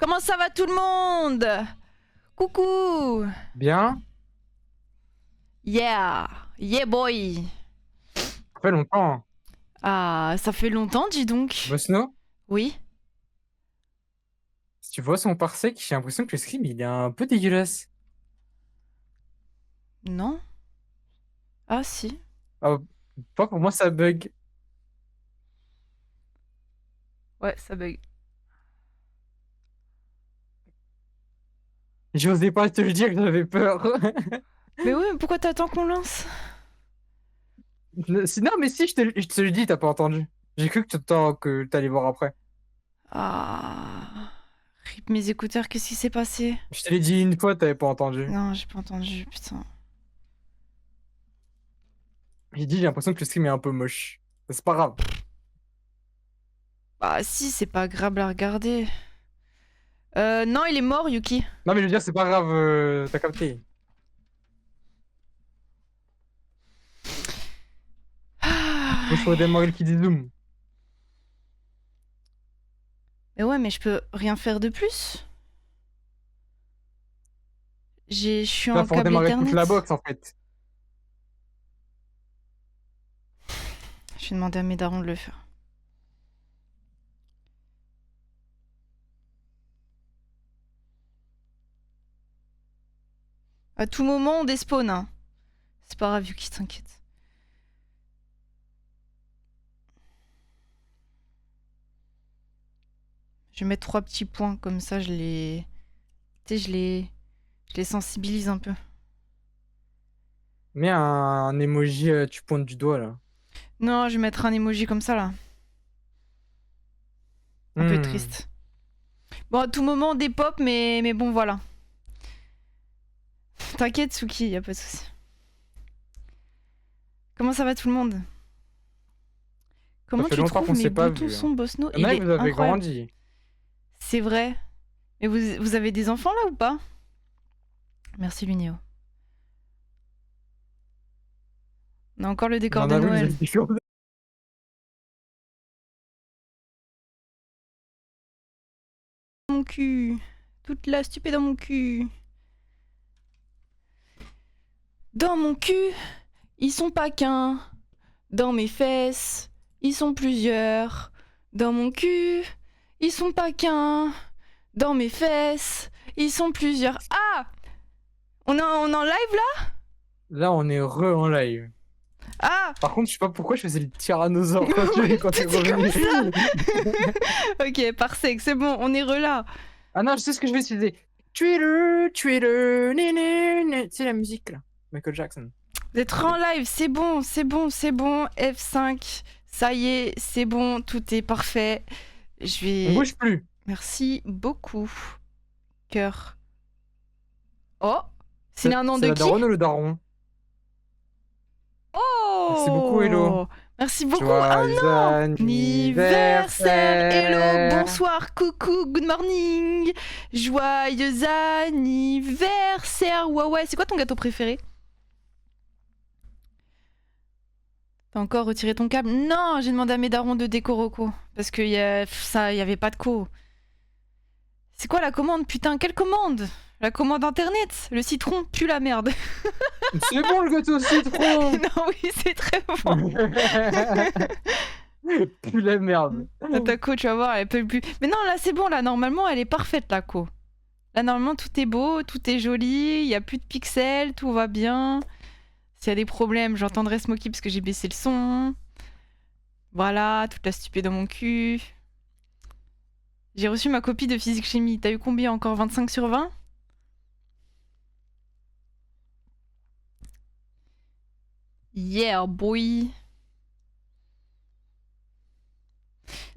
Comment ça va tout le monde? Coucou. Bien. Yeah. Yeah boy. Ça fait longtemps. Ah, ça fait longtemps, dis donc. Bosno, Oui. si tu vois son parsec, j'ai l'impression que le scrim il est un peu dégueulasse. Non. Ah si. Ah, pas pour moi ça bug. Ouais, ça bug. J'osais pas te le dire, j'avais peur. Mais oui, mais pourquoi t'attends qu'on lance? Non, mais si, je te le dis, t'as pas entendu. J'ai cru que t'allais voir après. Ah. Rip mes écouteurs, qu'est-ce qui s'est passé? Je te l'ai dit une fois, t'avais pas entendu. Non, j'ai pas entendu, putain. J'ai l'impression que le scrim est un peu moche. C'est pas grave. Bah si, c'est pas agréable à regarder. Non, il est mort, Yuki. Non, mais je veux dire, c'est pas grave, t'as capté. Moi, je faut démarrer le Kid Zoom. Mais ouais, mais je peux rien faire de plus. Je suis Là, en faut câble redémarrer toute Ethernet. la box en fait. Je vais demander à mes darons de le faire. À tout moment, on despawn. Hein. C'est pas grave, Yuki, t'inquiète. Je vais mettre 3 petits points, comme ça je les... Tu sais, je les sensibilise un peu. Mets un emoji, tu pointes du doigt là. Non, je vais mettre un emoji comme ça, là. Un peu Hmm. triste. Bon, à tout moment, des pop, mais bon, voilà. T'inquiète, Suki, y a pas de souci. Comment ça va tout le monde? Ça Comment fait tu longtemps trouves qu'on mes s'est pas boutons vu. son Bosno? Il y en Il a, est vous avez incroyable. grandi. C'est vrai. Mais vous avez des enfants là ou pas? Merci Lunéo. On a encore le décor de J'en avoue, Noël. Mon cul. Toute la stupide dans mon cul. Dans mon cul, ils sont pas qu'un. Dans mes fesses, ils sont plusieurs. Dans mon cul, ils sont pas qu'un. Dans mes fesses, ils sont plusieurs. Ah! On est en live là? Là, on est en live. Ah! Par contre, je sais pas pourquoi je faisais le tyrannosaure quand Oui, quand t'es t'étais comme revenu. ça. Ok, parfait, c'est bon, on est là. Ah non, je sais ce que je vais utiliser. Twitter, Twitter, c'est la musique là. Michael Jackson. D'être en live, c'est bon, c'est bon, c'est bon. F5, ça y est, c'est bon, tout est parfait. Je On vais... bouge plus. Merci beaucoup. Cœur. Oh! C'est un nom C'est de la qui? daronne ou le daron? Merci beaucoup, Hello. Oh! Merci beaucoup. Joyeux Anniversaire. Hello, anniversaire. bonsoir, coucou, good morning. Joyeux anniversaire. Ouais, ouais, c'est quoi ton gâteau préféré? T'as encore retiré ton câble? Non, j'ai demandé à mes darons de déco Rocco. Parce que y avait pas de co. C'est quoi la commande? Putain, quelle commande? La commande internet? Le citron pue la merde. C'est bon le gâteau au citron. Non, oui, c'est très bon. Pue la merde. Ta co, tu vas voir, elle peut plus. Mais non, là, c'est bon, là, normalement, elle est parfaite, la co. Là, normalement, tout est beau, tout est joli, il y a plus de pixels, tout va bien. S'il y a des problèmes, j'entendrai Smokey parce que j'ai baissé le son. Voilà, toute la stupée dans mon cul. J'ai reçu ma copie de physique-chimie. T'as eu combien encore? 25 sur 20? Yeah, boy.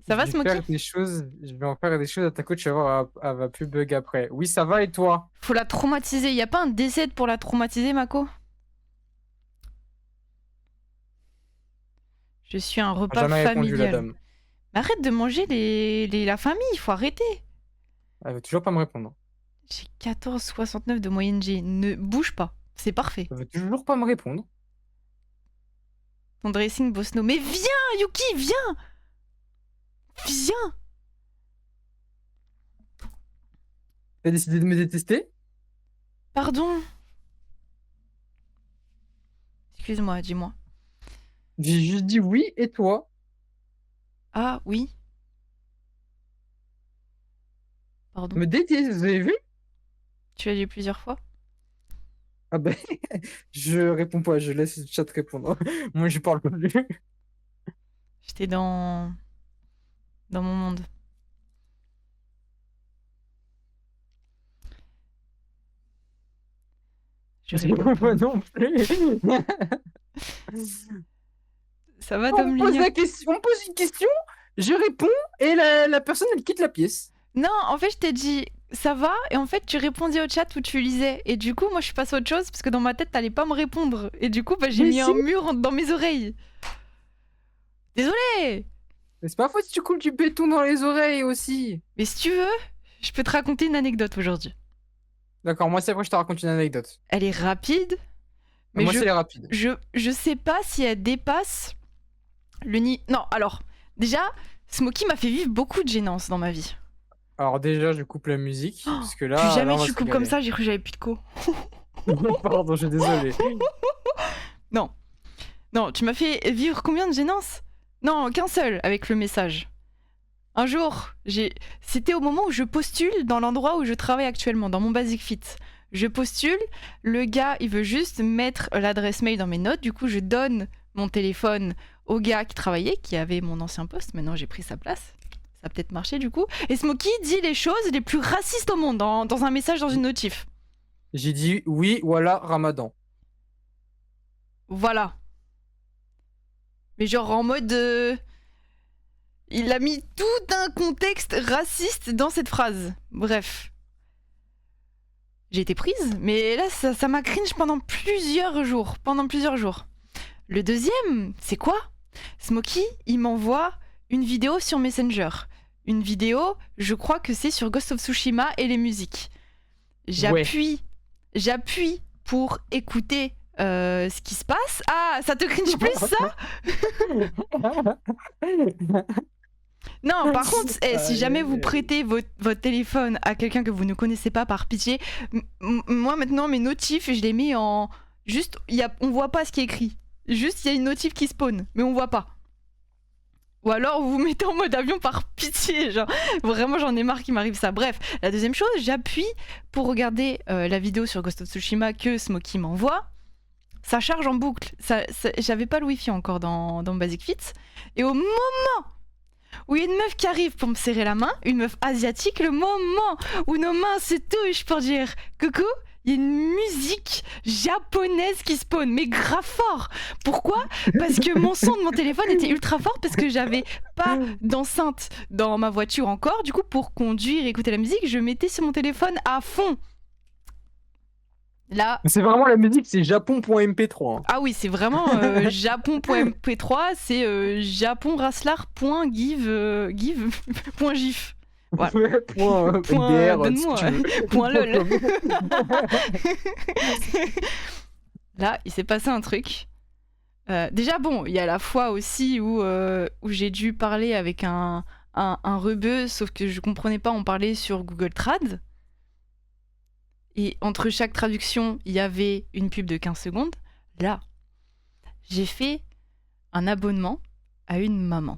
Ça va, Smokey? Je vais en faire des choses à ta coach, tu vas voir, elle va plus bug après. Oui, ça va et toi? Faut la traumatiser. Y a pas un décès pour la traumatiser, Mako? Je suis un repas Jamais répondu la familial. dame. Mais arrête de manger la famille, il faut arrêter. Elle veut toujours pas me répondre. J'ai 14,69 de moyenne G. Ne bouge pas, c'est parfait. Elle veut toujours pas me répondre. Ton dressing Bosno. Mais viens, Yuki, viens. Viens. T'as décidé de me détester? Pardon. Excuse-moi, dis-moi. J'ai juste dit oui, et toi? Ah oui, pardon. Me détester, vous avez vu? Tu l'as dit plusieurs fois? Ah ben, je réponds pas, je laisse le chat répondre. Moi, je parle pas plus. J'étais dans mon monde. Je réponds pas. Moi non plus. Ça va, On me pose Dominique? la question, on me pose une question, je réponds, et la personne, elle quitte la pièce. Non, en fait, je t'ai dit ça va, et en fait, tu répondais au chat où tu lisais. Et du coup, moi, je suis passée à autre chose parce que dans ma tête, t'allais pas me répondre. Et du coup, bah, j'ai Mais mis si, un mur dans mes oreilles. Désolée! mais c'est pas faux si tu coules du béton dans les oreilles aussi. Mais si tu veux, je peux te raconter une anecdote aujourd'hui. D'accord, moi c'est après je te raconte une anecdote. Elle est rapide, mais Moi c'est les rapides. je sais pas si elle dépasse le nid. Non, alors, déjà, Smokey m'a fait vivre beaucoup de gênance dans ma vie. Alors déjà je coupe la musique, parce que Plus là, jamais on va tu se coupes comme régaler. ça, j'ai cru que j'avais plus de co. Pardon, je suis désolé. Non. Non, tu m'as fait vivre combien de gênances? Non, qu'un seul avec le message. Un jour, c'était au moment où je postule dans l'endroit où je travaille actuellement, dans mon Basic Fit. Je postule, le gars, il veut juste mettre l'adresse mail dans mes notes, du coup, je donne mon téléphone au gars qui travaillait, qui avait mon ancien poste, maintenant j'ai pris sa place. Ça a peut-être marché du coup. Et Smokey dit les choses les plus racistes au monde dans un message, dans une notif. J'ai dit oui, voilà, Ramadan. Voilà. Mais genre en mode... Il a mis tout un contexte raciste dans cette phrase. Bref. J'ai été prise, mais là, ça m'a cringe pendant plusieurs jours. Le deuxième, c'est quoi? Smokey, il m'envoie une vidéo sur Messenger. Une vidéo, je crois que c'est sur Ghost of Tsushima et les musiques. J'appuie pour écouter ce qui se passe. Ah, ça te cringe plus, ça? Non, par contre, si jamais vous prêtez votre téléphone à quelqu'un que vous ne connaissez pas, par pitié, moi maintenant mes notifs, je les mets en... Juste, on voit pas ce qui est écrit. Juste, il y a une notif qui spawn, mais on voit pas. Ou alors vous vous mettez en mode avion par pitié, genre vraiment j'en ai marre qu'il m'arrive ça. Bref, la deuxième chose, j'appuie pour regarder la vidéo sur Ghost of Tsushima que Smokey m'envoie. Ça charge en boucle. J'avais pas le wifi encore dans Basic Fit. Et au moment où il y a une meuf qui arrive pour me serrer la main, une meuf asiatique, le moment où nos mains se touchent pour dire coucou, il y a une musique japonaise qui spawn, mais grave fort. Pourquoi? Parce que mon son de mon téléphone était ultra fort, parce que j'avais pas d'enceinte dans ma voiture encore. Du coup, pour conduire et écouter la musique, je mettais sur mon téléphone à fond. Là, C'est vraiment la musique, c'est japon.mp3. ah oui, c'est vraiment japon.mp3, c'est japonrasslar.give.gif. Voilà. Point Point, MDR, donne-moi, si tu veux. point lol. Là, il s'est passé un truc. Déjà, bon, il y a la fois aussi où j'ai dû parler avec un rebeu, sauf que je comprenais pas, on parlait sur Google Trad. Et entre chaque traduction, il y avait une pub de 15 secondes. Là, j'ai fait un abonnement à une maman.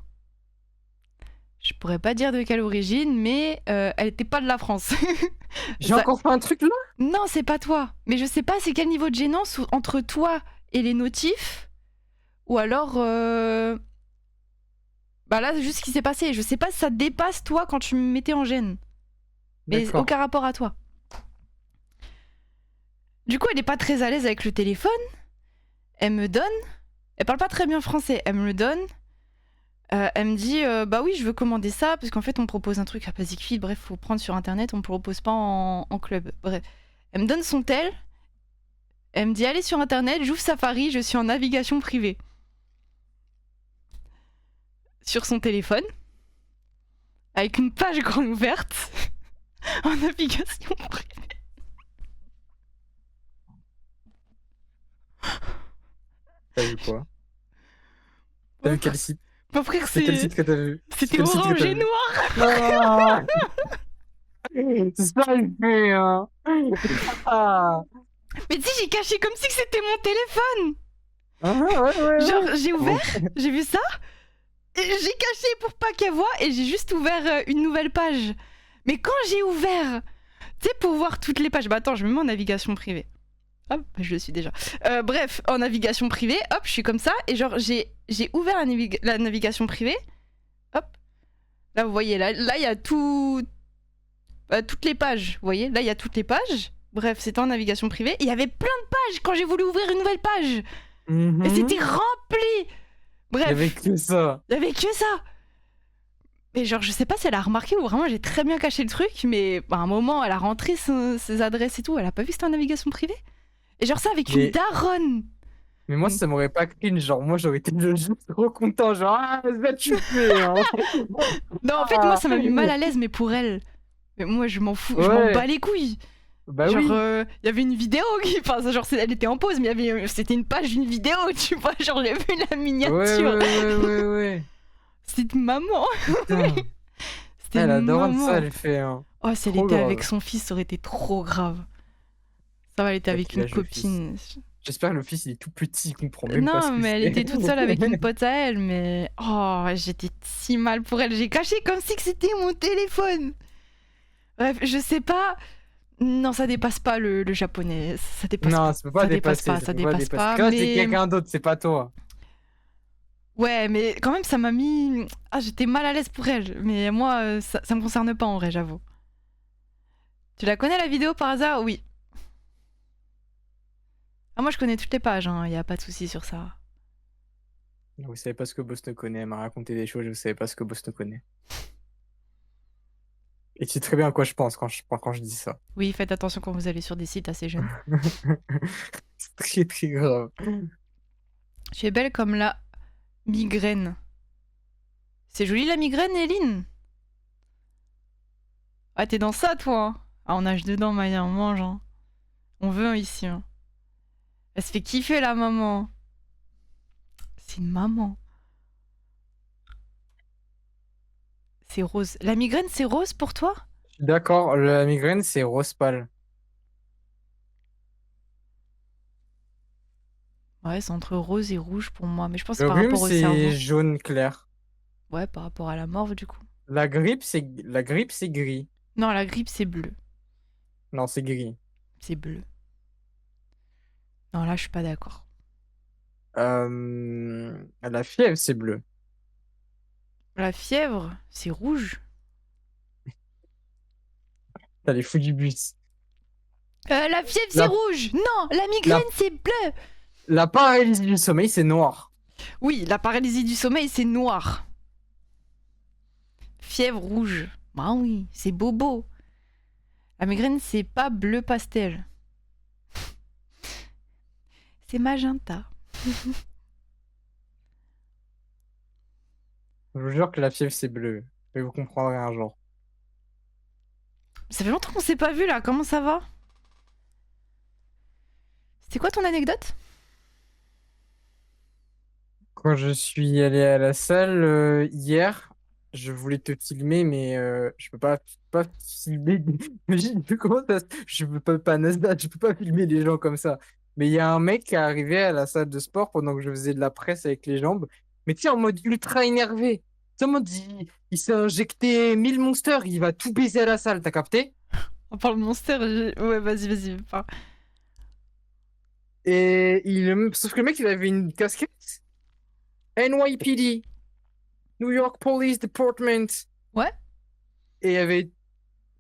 Je pourrais pas dire de quelle origine, mais elle était pas de la France. J'ai encore fait un truc là? Non, c'est pas toi. Mais je sais pas c'est quel niveau de gênance entre toi et les notifs. Ou alors... Bah là, juste ce qui s'est passé. Je sais pas si ça dépasse toi quand tu me mettais en gêne. Mais aucun rapport à toi. Du coup, elle est pas très à l'aise avec le téléphone. Elle me donne. Elle parle pas très bien français. Elle me le donne. Elle me dit bah oui, je veux commander ça parce qu'en fait, on me propose un truc à Basic Fit. Bref, faut prendre sur internet. On me propose pas en club. Bref, elle me donne son tel. Elle me dit allez sur internet, j'ouvre Safari, je suis en navigation privée. Sur son téléphone, avec une page grande ouverte, en navigation privée. T'as vu quoi? T'as vu quel site? Mon frère, c'est quel site que t'as vu? C'était orange et noir. C'est ça, il fait, hein. Ah. Mais tu sais, j'ai caché comme si que c'était mon téléphone. Ouais. Genre, j'ai ouvert, j'ai vu ça, et j'ai caché pour pas qu'elle voie, et j'ai juste ouvert une nouvelle page. Mais quand j'ai ouvert, tu sais, pour voir toutes les pages, bah attends, je me mets en navigation privée. Hop, je le suis déjà. Bref, en navigation privée, hop, je suis comme ça, et genre, j'ai ouvert la navigation privée, hop. Là, vous voyez, là, il y a tout, toutes les pages, vous voyez, là, il y a toutes les pages. Bref, c'était en navigation privée, et il y avait plein de pages quand j'ai voulu ouvrir une nouvelle page. Et c'était rempli. Bref. Il y avait que ça. Il y avait que ça. Mais genre, je sais pas si elle a remarqué ou vraiment j'ai très bien caché le truc, mais à un moment, elle a rentré ses adresses et tout, elle a pas vu que c'était en navigation privée. Et genre ça avec une daronne. Mais moi, ça m'aurait pas cringe. Genre, moi, j'aurais été juste trop content. Genre, ah, ça tu fais, hein. Non, en fait, moi, ça m'a mis mal à l'aise, mais pour elle. Mais moi, je m'en fous, je m'en bats les couilles. Bah genre, oui. y avait une vidéo qui. Enfin, genre, elle était en pause, mais c'était une page d'une vidéo, tu vois. Genre, j'ai vu la miniature. Ouais. C'était maman. C'était Elle adore maman. ça, elle fait. Hein. Oh, si elle était avec son fils, ça aurait été trop grave. Ça va, elle était avec une copine. J'espère que le fils il est tout petit, il comprend même non, pas ce que mais elle c'est. était toute seule avec une pote à elle, mais oh, j'étais si mal pour elle. J'ai caché comme si que c'était mon téléphone. Bref, je sais pas. Non, ça dépasse pas le japonais. Ça dépasse non, pas. ça peut pas dépasser. Ça dépasse pas. Là, Mais... c'est quelqu'un d'autre, c'est pas toi. Ouais, mais quand même, ça m'a mis. Ah, j'étais mal à l'aise pour elle. Mais moi, ça me concerne pas en vrai, j'avoue. Tu la connais la vidéo par hasard? Oui. Ah, moi, je connais toutes les pages, hein. Y a pas de souci sur ça. Vous savez pas ce que Boss ne connaît. Elle m'a raconté des choses, vous savez pas ce que Boss ne connaît. Et tu sais très bien à quoi je pense quand je dis ça. Oui, faites attention quand vous allez sur des sites assez jeunes. C'est très très grave. Tu es belle comme la migraine. C'est joli la migraine, Eline? Ah, t'es dans ça, toi? Ah, on nage dedans, Maya, on mange. Hein. On veut ici. Hein. Elle se fait kiffer, la maman. C'est une maman. C'est rose. La migraine, c'est rose pour toi? Je suis d'accord, la migraine, c'est rose pâle. Ouais, c'est entre rose et rouge pour moi. Mais je pense que Le par rhume, rapport au cerveau. c'est jaune clair. Ouais, par rapport à la morve, du coup. La grippe, c'est gris. Non, la grippe, c'est bleu. Non, c'est gris. C'est bleu. Non, là, je suis pas d'accord. La fièvre, c'est bleu. La fièvre, c'est rouge. T'as les fous du bus. La fièvre, c'est rouge. Non, la migraine, c'est bleu. La paralysie du sommeil, c'est noir. Oui, la paralysie du sommeil, c'est noir. Fièvre rouge. Bah oui, c'est bobo. La migraine, c'est pas bleu pastel. C'est magenta. Je vous jure que la fièvre, c'est bleu. Mais vous comprendrez un jour. Ça fait longtemps qu'on s'est pas vu là, comment ça va? C'était quoi ton anecdote? Quand je suis allé à la salle hier, je voulais te filmer, mais je peux pas filmer. Imagine comment ça. Je peux pas, Nasdaq, je peux pas filmer les gens comme ça. Mais il y a un mec qui est arrivé à la salle de sport pendant que je faisais de la presse avec les jambes. Mais tu sais, en mode ultra énervé. Tu sais, en mode, il s'est injecté 1000 monsters, il va tout baiser à la salle, t'as capté? On parle de Monster, ouais, vas-y, parle. Et sauf que le mec, il avait une casquette NYPD, New York Police Department. Ouais. Et il y avait.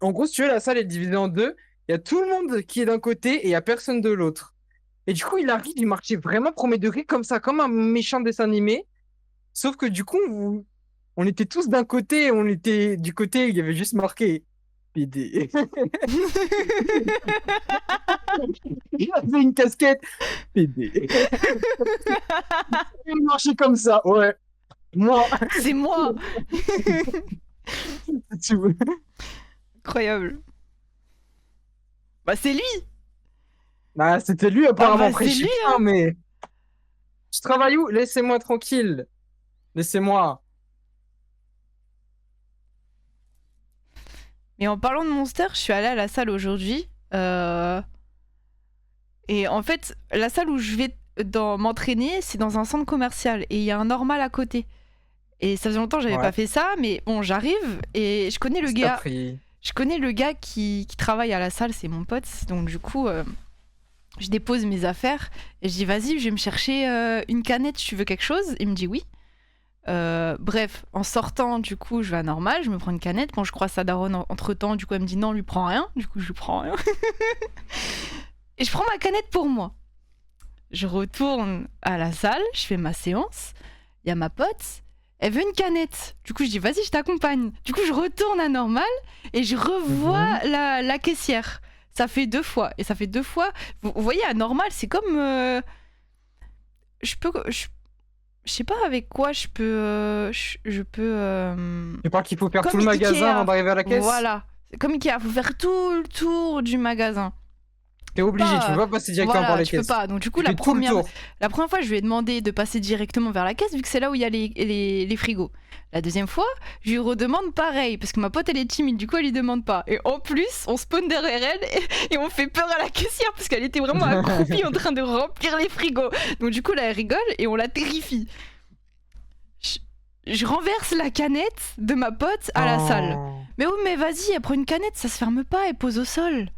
En gros, si tu veux, la salle est divisée en deux. Il y a tout le monde qui est d'un côté et il n'y a personne de l'autre. Et du coup, il arrive, il marchait vraiment premier degré comme ça, comme un méchant dessin animé. Sauf que du coup, on était tous d'un côté, on était du côté, il y avait juste marqué PD. Il avait une casquette PD. Il marchait comme ça, ouais. Moi. C'est moi. Tu vois. Incroyable. Bah c'est lui. Bah, c'était lui apparemment. bah, Après, c'est je sais lui, pas, hein. mais. Je travaille où? Laissez-moi tranquille. Laissez-moi. Mais en parlant de Monster, je suis allée à la salle aujourd'hui. Et en fait, la salle où je vais m'entraîner, c'est dans un centre commercial. Et il y a un normal à côté. Et ça faisait longtemps que j'avais pas Ouais. fait ça, mais bon, j'arrive et je connais le Qu'est-ce que t'as gars. pris? Je connais le gars qui travaille à la salle, c'est mon pote. Donc du coup, je dépose mes affaires et je dis vas-y, je vais me chercher une canette, tu veux quelque chose? Il me dit oui. Bref, en sortant, du coup, je vais à normal, je me prends une canette. Bon, je croise sa daronne entre temps, du coup, elle me dit non, lui prends rien. Du coup, je lui prends rien. Et je prends ma canette pour moi. Je retourne à la salle, je fais ma séance. Il y a ma pote, elle veut une canette. Du coup, je dis vas-y, je t'accompagne. Du coup, je retourne à normal et je revois la caissière. Ça fait 2 fois. Et ça fait 2 fois. Vous voyez, à normal, c'est comme. Je peux. Je sais pas avec quoi je peux. Je peux. Tu crois qu'il faut faire Comme tout le magasin Ikea. avant d'arriver à la caisse? Voilà. C'est comme Ikea, faut faire tout le tour du magasin. T'es obligé, tu peux pas passer directement par Voilà, les tu peux caisses. pas. Donc du coup, Tu fais tout le tour. la première fois, je lui ai demandé de passer directement vers la caisse, vu que c'est là où il y a les frigos. La deuxième fois, je lui redemande pareil, parce que ma pote, elle est timide, du coup, elle lui demande pas. Et en plus, on spawn derrière elle et on fait peur à la caissière, parce qu'elle était vraiment accroupie en train de remplir les frigos. Donc du coup, là, elle rigole et on la terrifie. Je renverse la canette de ma pote à la salle. Oh. Mais oh, mais vas-y, elle prend une canette, ça se ferme pas, elle pose au sol.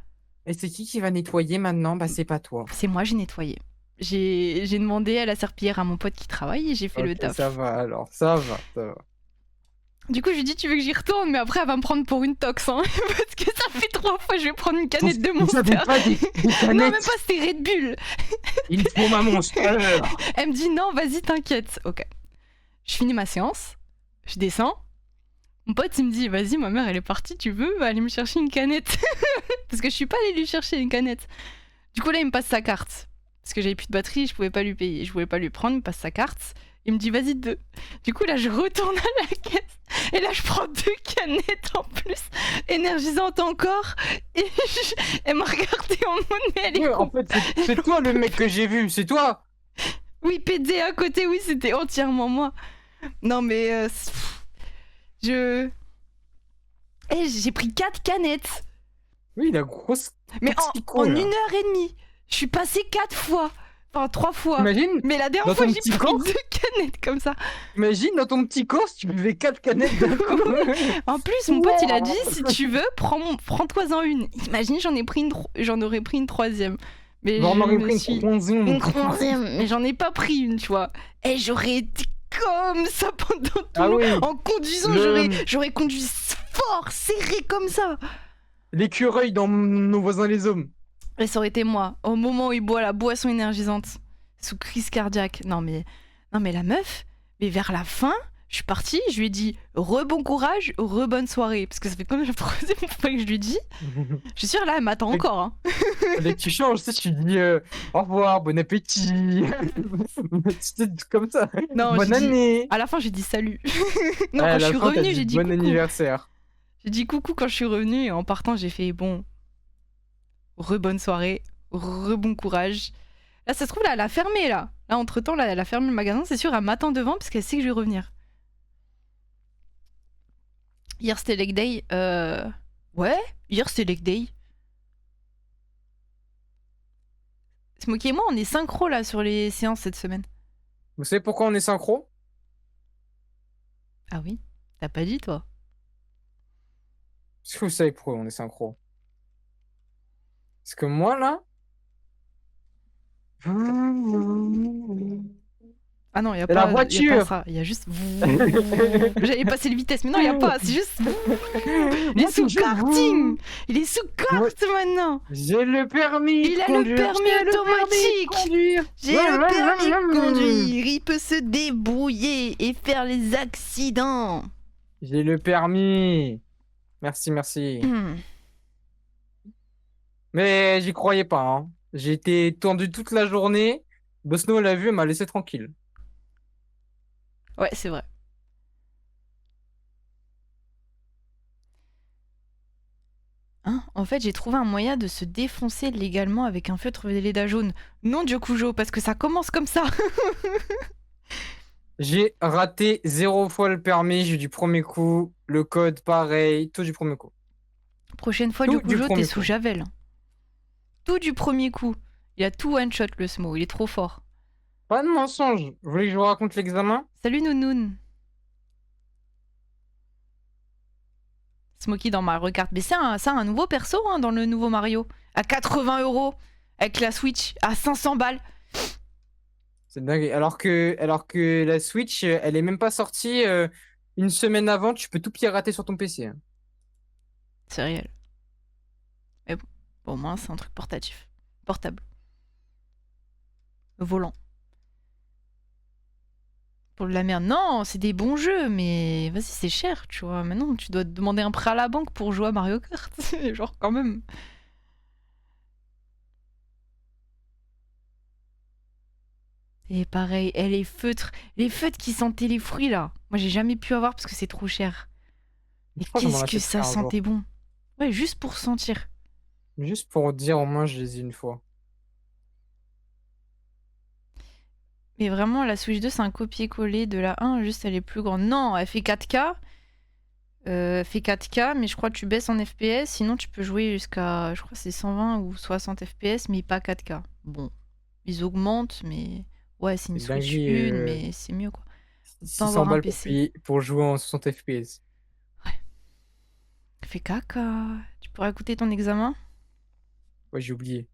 Et c'est qui va nettoyer maintenant? Bah, c'est pas toi. C'est moi, j'ai nettoyé. J'ai demandé à la serpillière à mon pote qui travaille et j'ai fait le Ok, taf. ça va alors, ça va, ça va. Du coup, je lui dis, tu veux que j'y retourne, mais après, elle va me prendre pour une tox, hein, parce que ça fait 3 fois que je vais prendre une canette de Vous Monster. savez pas des Non, canettes? même pas, c'était Red Bull. Il faut ma Monster. Elle me dit, non, vas-y, t'inquiète. Ok. Je finis ma séance, je descends. Mon pote, il me dit, vas-y, ma mère, elle est partie, tu veux aller me chercher une canette? Parce que je suis pas allée lui chercher une canette. Du coup, là, il me passe sa carte. Parce que j'avais plus de batterie, je pouvais pas lui payer. Je pouvais pas lui prendre, il me passe sa carte. Il me dit, vas-y, 2. Du coup, là, je retourne à la caisse. Et là, je prends 2 canettes en plus, énergisantes encore. Et elle m'a regardé en mode, mais elle est Ouais, en fait, c'est toi le mec que j'ai vu, c'est toi. Oui, PD à côté, oui, c'était entièrement moi. Non, mais je. Eh, j'ai pris 4 canettes. Oui, la grosse. Mais toxico, en là. 1h30. Je suis passée 4 fois. Enfin, 3 fois. Imagine, Mais la dernière dans fois, ton j'ai petit pris corps 2 canettes comme ça. imagine dans ton petit corps, si tu buvais 4 canettes d'un coup. En plus, mon pote, il a dit, si tu veux, prends-toi-en une. Imagine, j'en aurais pris une troisième. Mais Bon, on je aurait me pris suis... une troisième. Mais j'en ai pas pris une, tu vois. Et j'aurais été comme ça pendant tout Ah le long. oui. En conduisant, j'aurais conduit fort, serré comme ça. L'écureuil dans Nos voisins les hommes. Et ça aurait été moi, au moment où il boit la boisson énergisante, sous crise cardiaque. Non mais la meuf, mais vers la fin, je suis partie, je lui ai dit bon courage, bonne soirée. Parce que ça fait quand même la troisième fois que je lui dis. Je suis sûre, là, elle m'attend encore. Hein. Dès que tu changes, tu sais, tu dis au revoir, bon appétit. C'est comme ça. Non, Bonne j'ai dit- année. À la fin, j'ai dit salut. Non, À quand je la suis fin, t'as revenue, dit j'ai dit bon coucou. anniversaire. J'ai dit coucou quand je suis revenue et en partant, j'ai fait bon, bonne soirée, bon courage. Là, ça se trouve, là, elle a fermé, là. Là, entre-temps, là, elle a fermé le magasin. C'est sûr, elle m'attend devant parce qu'elle sait que je vais revenir. Hier, c'était leg day. Ouais, hier, c'était leg day. Smokey et moi, on est synchro, là, sur les séances cette semaine. Vous savez pourquoi on est synchro? Ah oui? T'as pas dit, toi? Est-ce que vous savez pourquoi on est synchro? Parce que moi, là... Ah non, il y a Et pas, la y a voiture. pas ça. Il y a juste... J'avais passé le vitesse, mais non, il y a pas. C'est juste... Il est sous karting. Il est sous kart maintenant. J'ai le permis Il de a conduire. le permis J'ai le automatique. conduire. J'ai le permis de conduire. Il peut se débrouiller et faire les accidents. J'ai le permis. Merci, merci. Mais j'y croyais pas, hein. J'ai été tendu toute la journée. Bosno l'a vu et m'a laissé tranquille. Ouais, c'est vrai. Hein, en fait, j'ai trouvé un moyen de se défoncer légalement avec un feutre Velleda jaune. Non, Diokujo, parce que ça commence comme ça. J'ai raté 0 fois le permis, j'ai eu du premier coup. Le code, pareil, tout du premier coup. Prochaine fois, Tout du Diokujo, t'es premier sous coup. Javel. Tout du premier coup. Il a tout one-shot, le Smo. Il est trop fort. Pas de mensonge. Vous voulez que je vous raconte l'examen? Salut, Nounoun. Smokey dans Mario Kart. Mais c'est un nouveau perso hein, dans le nouveau Mario. À 80 euros. Avec la Switch. À 500 balles. C'est dingue. Alors que la Switch, elle est même pas sortie une semaine avant, tu peux tout pirater sur ton PC. Hein. C'est réel. Mais bon, au moins, c'est un truc portatif. Portable. Volant. Pour de la merde. Non, c'est des bons jeux, mais vas-y, c'est cher, tu vois. Maintenant, tu dois te demander un prêt à la banque pour jouer à Mario Kart. Genre, quand même. Et pareil, elle est feutre. Les feutres qui sentaient les fruits, là. Moi, j'ai jamais pu avoir parce que c'est trop cher. Mais Je crois que j'en qu'est-ce que achèterai ça un jour. sentait bon. Ouais, juste pour sentir. Juste pour dire au moins je les ai une fois. Mais vraiment, la Switch 2, c'est un copier-coller de la 1, juste elle est plus grande. Non, elle fait 4K. Elle fait 4K, mais je crois que tu baisses en FPS. Sinon, tu peux jouer jusqu'à, je crois que c'est 120 ou 60 FPS, mais pas 4K. Bon, ils augmentent, mais ouais, c'est une C'est Switch dinguerie. 1, mais c'est mieux quoi. Autant 600 avoir un balles pour PC. payer, pour jouer en 60 FPS. Ouais, elle fait caca. Tu pourrais écouter ton examen? Ouais, j'ai oublié.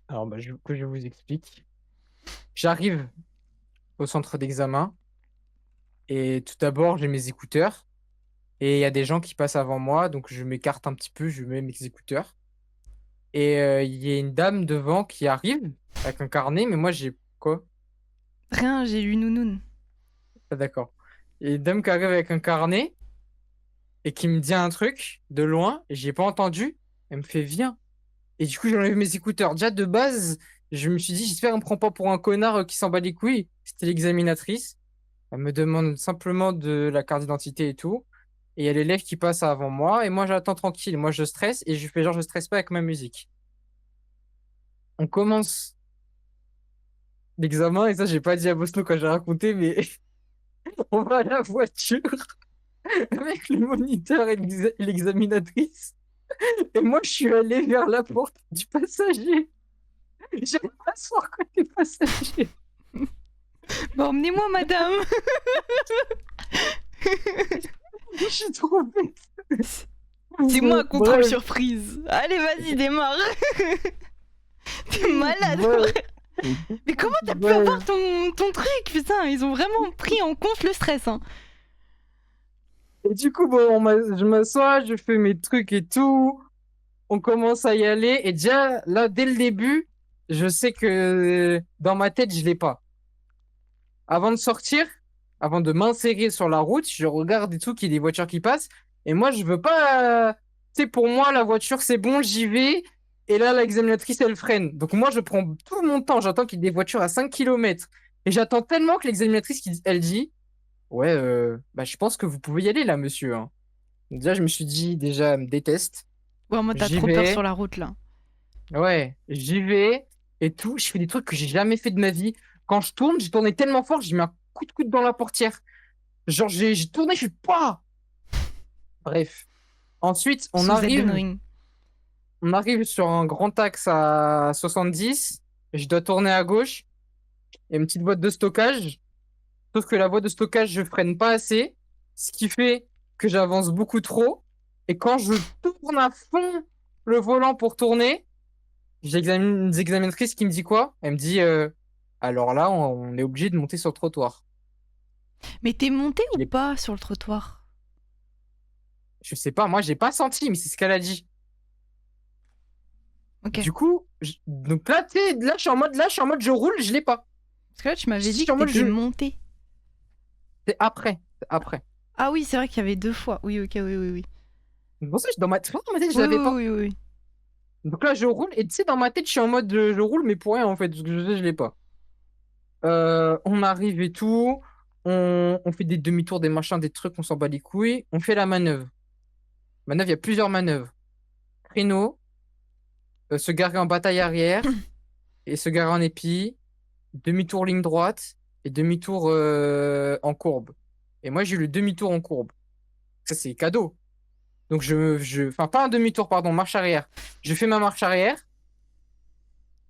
Alors, que je vous explique. J'arrive au centre d'examen et tout d'abord, j'ai mes écouteurs et il y a des gens qui passent avant moi, donc je m'écarte un petit peu, je mets mes écouteurs. Et il y a une dame devant qui arrive avec un carnet, mais moi, j'ai quoi? Rien, j'ai lu Nounoun. Ah, d'accord. Il y a une dame qui arrive avec un carnet et qui me dit un truc de loin et j'ai pas entendu. Elle me fait viens. Et du coup, j'enlève mes écouteurs. Déjà, de base, je me suis dit, j'espère qu'elle me prend pas pour un connard qui s'en bat les couilles. C'était l'examinatrice. Elle me demande simplement de la carte d'identité et tout. Et il y a l'élève qui passe avant moi. Et moi, j'attends tranquille. Moi, je stresse et je fais genre, je stresse pas avec ma musique. On commence l'examen. Et ça, j'ai pas dit à Bosno quand j'ai raconté, mais on va à la voiture avec le moniteur et l'examinatrice. Et moi, je suis allé vers la porte du passager. J'aime pas m'asseoir côté passager. Bah, emmenez-moi, madame. Je suis trop bête. C'est moi, Bon, contrôle bref, surprise. Allez, vas-y, démarre. T'es malade, bref, frère. Mais comment t'as pu bref. avoir ton truc, putain? Ils ont vraiment pris en compte le stress, hein. Et du coup, bon, je m'assois, je fais mes trucs et tout. On commence à y aller. Et déjà, là, dès le début, je sais que dans ma tête, je l'ai pas. Avant de sortir, avant de m'insérer sur la route, je regarde et tout, qu'il y a des voitures qui passent. Et moi, je veux pas. Tu sais, pour moi, la voiture, c'est bon, j'y vais. Et là, l'examinatrice, elle freine. Donc, moi, je prends tout mon temps. J'attends qu'il y ait des voitures à 5 kilomètres. Et j'attends tellement que l'examinatrice, elle dit, ouais, bah, je pense que vous pouvez y aller là, monsieur. Hein. Donc, déjà, je me suis dit, déjà, elle me déteste. Ouais, moi, t'as J'y trop peur sur vais. la route, là. Ouais, j'y vais. Et tout. Je fais des trucs que j'ai jamais fait de ma vie. Quand je tourne, j'ai tourné tellement fort, j'ai mis un coup de coude dans la portière. Genre, j'ai tourné, je suis pas. Bref. Ensuite, Sous Elden Ring. on arrive sur un grand axe à 70. Et je dois tourner à gauche. Il y a une petite boîte de stockage. Sauf que la boîte de stockage, je freine pas assez. Ce qui fait que j'avance beaucoup trop. Et quand je tourne à fond le volant pour tourner, j'ai une examinatrice qui me dit quoi? Elle me dit alors là, on est obligé de monter sur le trottoir. Mais t'es monté Je ou l'ai- pas sur le trottoir? je sais pas, moi, j'ai pas senti, mais c'est ce qu'elle a dit. Ok. Du coup, donc là, tu sais, là, je suis en mode, je roule, je l'ai pas. Parce que là, tu Je m'avais dit suis que en mode, t'étais monté. c'est après, c'est après. Ah oui, c'est vrai qu'il y avait deux fois. Oui, ok, oui, oui, oui. C'est pour ça, dans ma tête, je Oui, l'avais oui, pas. oui, oui, oui. Donc là, je roule, et tu sais, dans ma tête, je suis en mode, je roule, mais pour rien, en fait, parce que je l'ai pas. On arrive et tout, on fait des demi-tours, des machins, des trucs, on s'en bat les couilles, on fait la manœuvre. Manœuvre, il y a plusieurs manœuvres. Créneau, se garer en bataille arrière, et se garer en épi, demi-tour ligne droite, et demi-tour en courbe. Et moi, j'ai eu le demi-tour en courbe. Ça, c'est cadeau. Donc enfin pas un demi-tour, pardon, marche arrière. Je fais ma marche arrière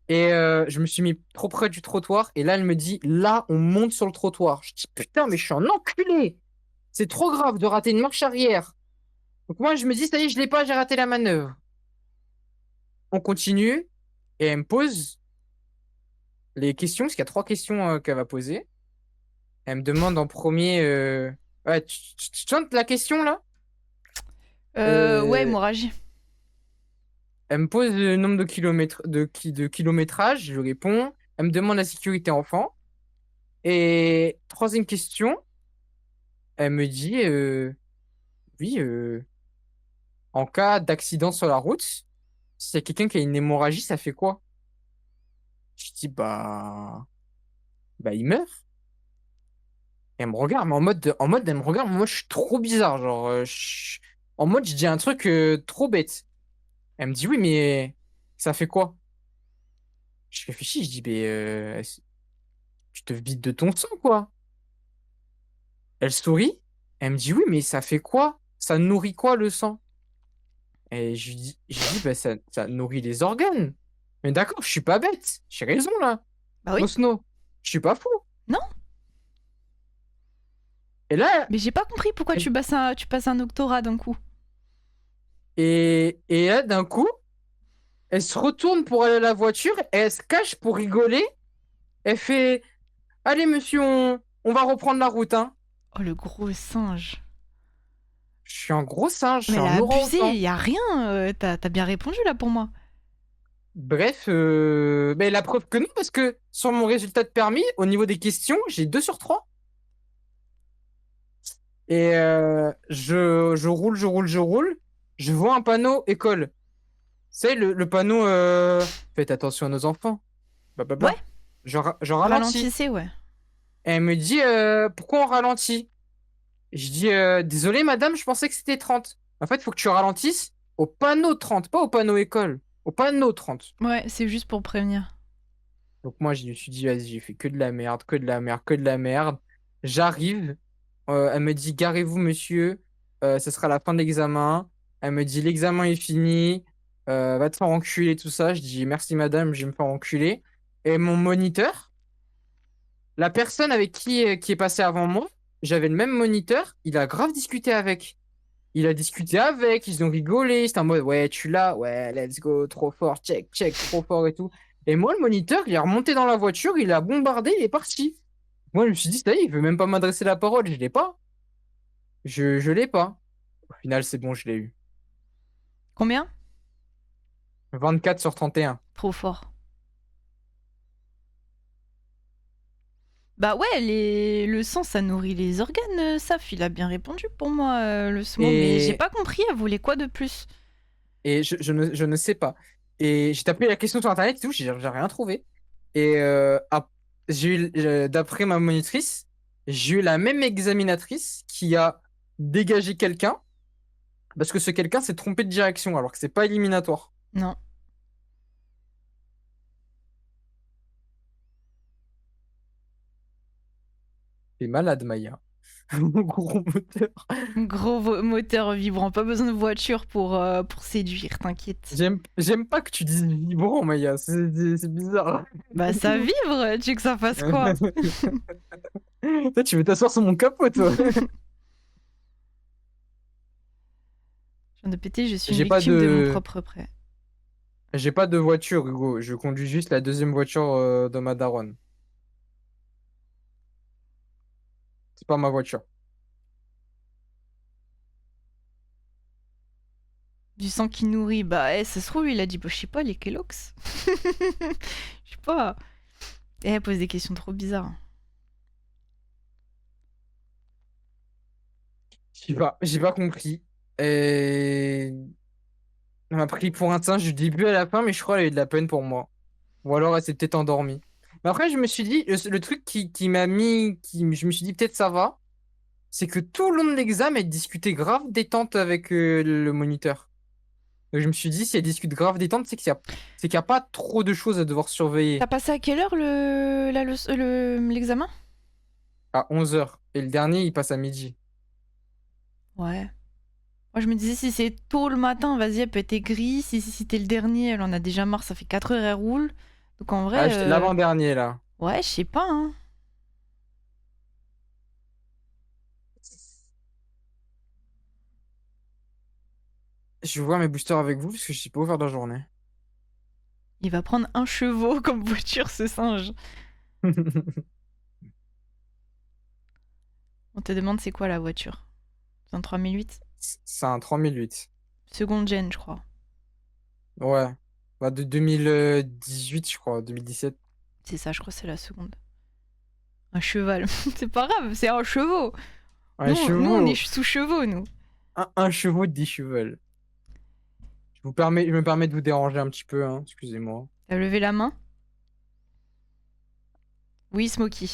et je me suis mis trop près du trottoir et là elle me dit, là on monte sur le trottoir. Je dis putain mais je suis un enculé. C'est trop grave de rater une marche arrière. Donc moi je me dis ça y est je l'ai pas, j'ai raté la manœuvre. On continue et elle me pose les questions parce qu'il y a 3 questions qu'elle va poser. Elle me demande en premier, ouais, tu tentes la question là? Ouais, Euh, hémorragie. Elle me pose le nombre de kilomètres de kilométrage, je lui réponds. Elle me demande la sécurité enfant. Et troisième question, elle me dit oui, en cas d'accident sur la route, s'il y a quelqu'un qui a une hémorragie, ça fait quoi? Je dis bah il meurt. Et elle me regarde, mais elle me regarde, mais moi je suis trop bizarre, genre en mode je dis un truc trop bête. Elle me dit oui, mais ça fait quoi? Je réfléchis, je dis tu te vides de ton sang quoi. Elle sourit. Elle me dit, oui, mais ça fait quoi? Ça nourrit quoi le sang? Et je lui dis, bah, ça nourrit les organes. Mais d'accord, je suis pas bête. J'ai raison là. Bah oui. Osno, je suis pas fou. Non, Et là, mais j'ai pas compris pourquoi elle- tu passes un doctorat d'un coup. et là, d'un coup, elle se retourne pour aller à la voiture et elle se cache pour rigoler. Elle fait, allez, monsieur, on va reprendre la route, hein. Oh, le gros singe. Je suis un gros singe, je Mais suis elle un a abusé, orang-outan. y a rien. T'as bien répondu là pour moi. Bref, ben, la preuve que non, parce que sur mon résultat de permis, au niveau des questions, j'ai 2 sur 3. Et je roule. Je vois un panneau école. C'est le panneau faites attention à nos enfants. Ouais, Blablabla. Je ralentis. ralentissez, ouais. Et elle me dit pourquoi on ralentit? Je dis désolé madame, je pensais que c'était 30. En fait, il faut que tu ralentisses au panneau 30, pas au panneau école. Au panneau 30. Ouais, c'est juste pour prévenir. Donc moi, je me suis dit, vas-y, j'ai fait que de la merde, que de la merde, que de la merde. J'arrive. Elle me dit, garez-vous, monsieur. Ce sera la fin de l'examen. Elle me dit, l'examen est fini. Va te faire enculer, tout ça. Je dis, merci, madame, je vais me faire enculer. Et mon moniteur, la personne avec qui est passé avant moi, j'avais le même moniteur. Il a grave discuté avec. Il a discuté avec, ils ont rigolé. C'était en mode, ouais, tu l'as, ouais, let's go, trop fort, check, check, trop fort et tout. Et moi, le moniteur, il est remonté dans la voiture, il a bombardé, il est parti. Moi, je me suis dit, ça y est, il veut même pas m'adresser la parole, je l'ai pas. Je l'ai pas. Au final, c'est bon, je l'ai eu. Combien? 24/31. Trop fort. Bah ouais, le sang, ça nourrit les organes, Saf. Il a bien répondu pour moi, le SMO. Mais j'ai Et, pas compris, elle voulait quoi de plus? et je ne sais pas. Et j'ai tapé la question sur Internet et tout, j'ai rien trouvé. Et d'après ma monitrice, j'ai eu la même examinatrice qui a dégagé quelqu'un. Parce que ce quelqu'un s'est trompé de direction, alors que c'est pas éliminatoire. Non. T'es malade, Maya. Mon gros moteur. Gros moteur vibrant, pas besoin de voiture pour séduire, t'inquiète. J'aime pas que tu dises vibrant, Maya. C'est bizarre. Bah ça vibre, tu veux que ça fasse quoi? Toi, tu veux t'asseoir sur mon capot, toi. Je viens de péter, je suis une J'ai pas victime de mon de... propre prêt. J'ai pas de voiture, Hugo. Je conduis juste la deuxième voiture de ma daronne. C'est pas ma voiture. Du sang qui nourrit, bah ça se trouve, il a dit, bah, je sais pas, les Kellogg's. Je sais pas. Et elle pose des questions trop bizarres. J'ai pas compris. Et... Elle m'a pris pour un singe du début à la fin, mais je crois qu'elle a eu de la peine pour moi. Ou alors elle s'est peut-être endormie. Mais après, je me suis dit, le truc qui m'a mis, je me suis dit peut-être ça va, c'est que tout le long de l'examen, elle discutait grave détente avec le moniteur. Donc je me suis dit, si elle discute grave détente, c'est qu'il y a pas trop de choses à devoir T'as surveiller. passé à quelle heure l'examen? À 11 heures. Et le dernier, il passe à midi. Ouais. Moi, je me disais, si c'est tôt le matin, vas-y, elle peut être gris. Si t'es le dernier, elle en a déjà marre, ça fait 4 heures, elle roule. Donc en Ah, vrai, j'étais l'avant-dernier là. ouais, je sais pas, hein. Je vais voir mes boosters avec vous parce que je sais pas où faire de la journée. Il va prendre un chevaux comme voiture, ce singe. On te demande c'est quoi la voiture. C'est un 3008. C'est un 3008. Seconde gen, je crois. Ouais. Bah, de 2018, je crois, 2017. C'est ça, je crois que c'est la seconde. Un cheval. C'est pas grave, c'est un chevaux. Un Nous on est chevaux. sous chevaux, nous. Un chevaux de 10 chevaux. Je me permets de vous déranger un petit peu, hein. Excusez-moi. T'as levé la main? Oui, Smokey.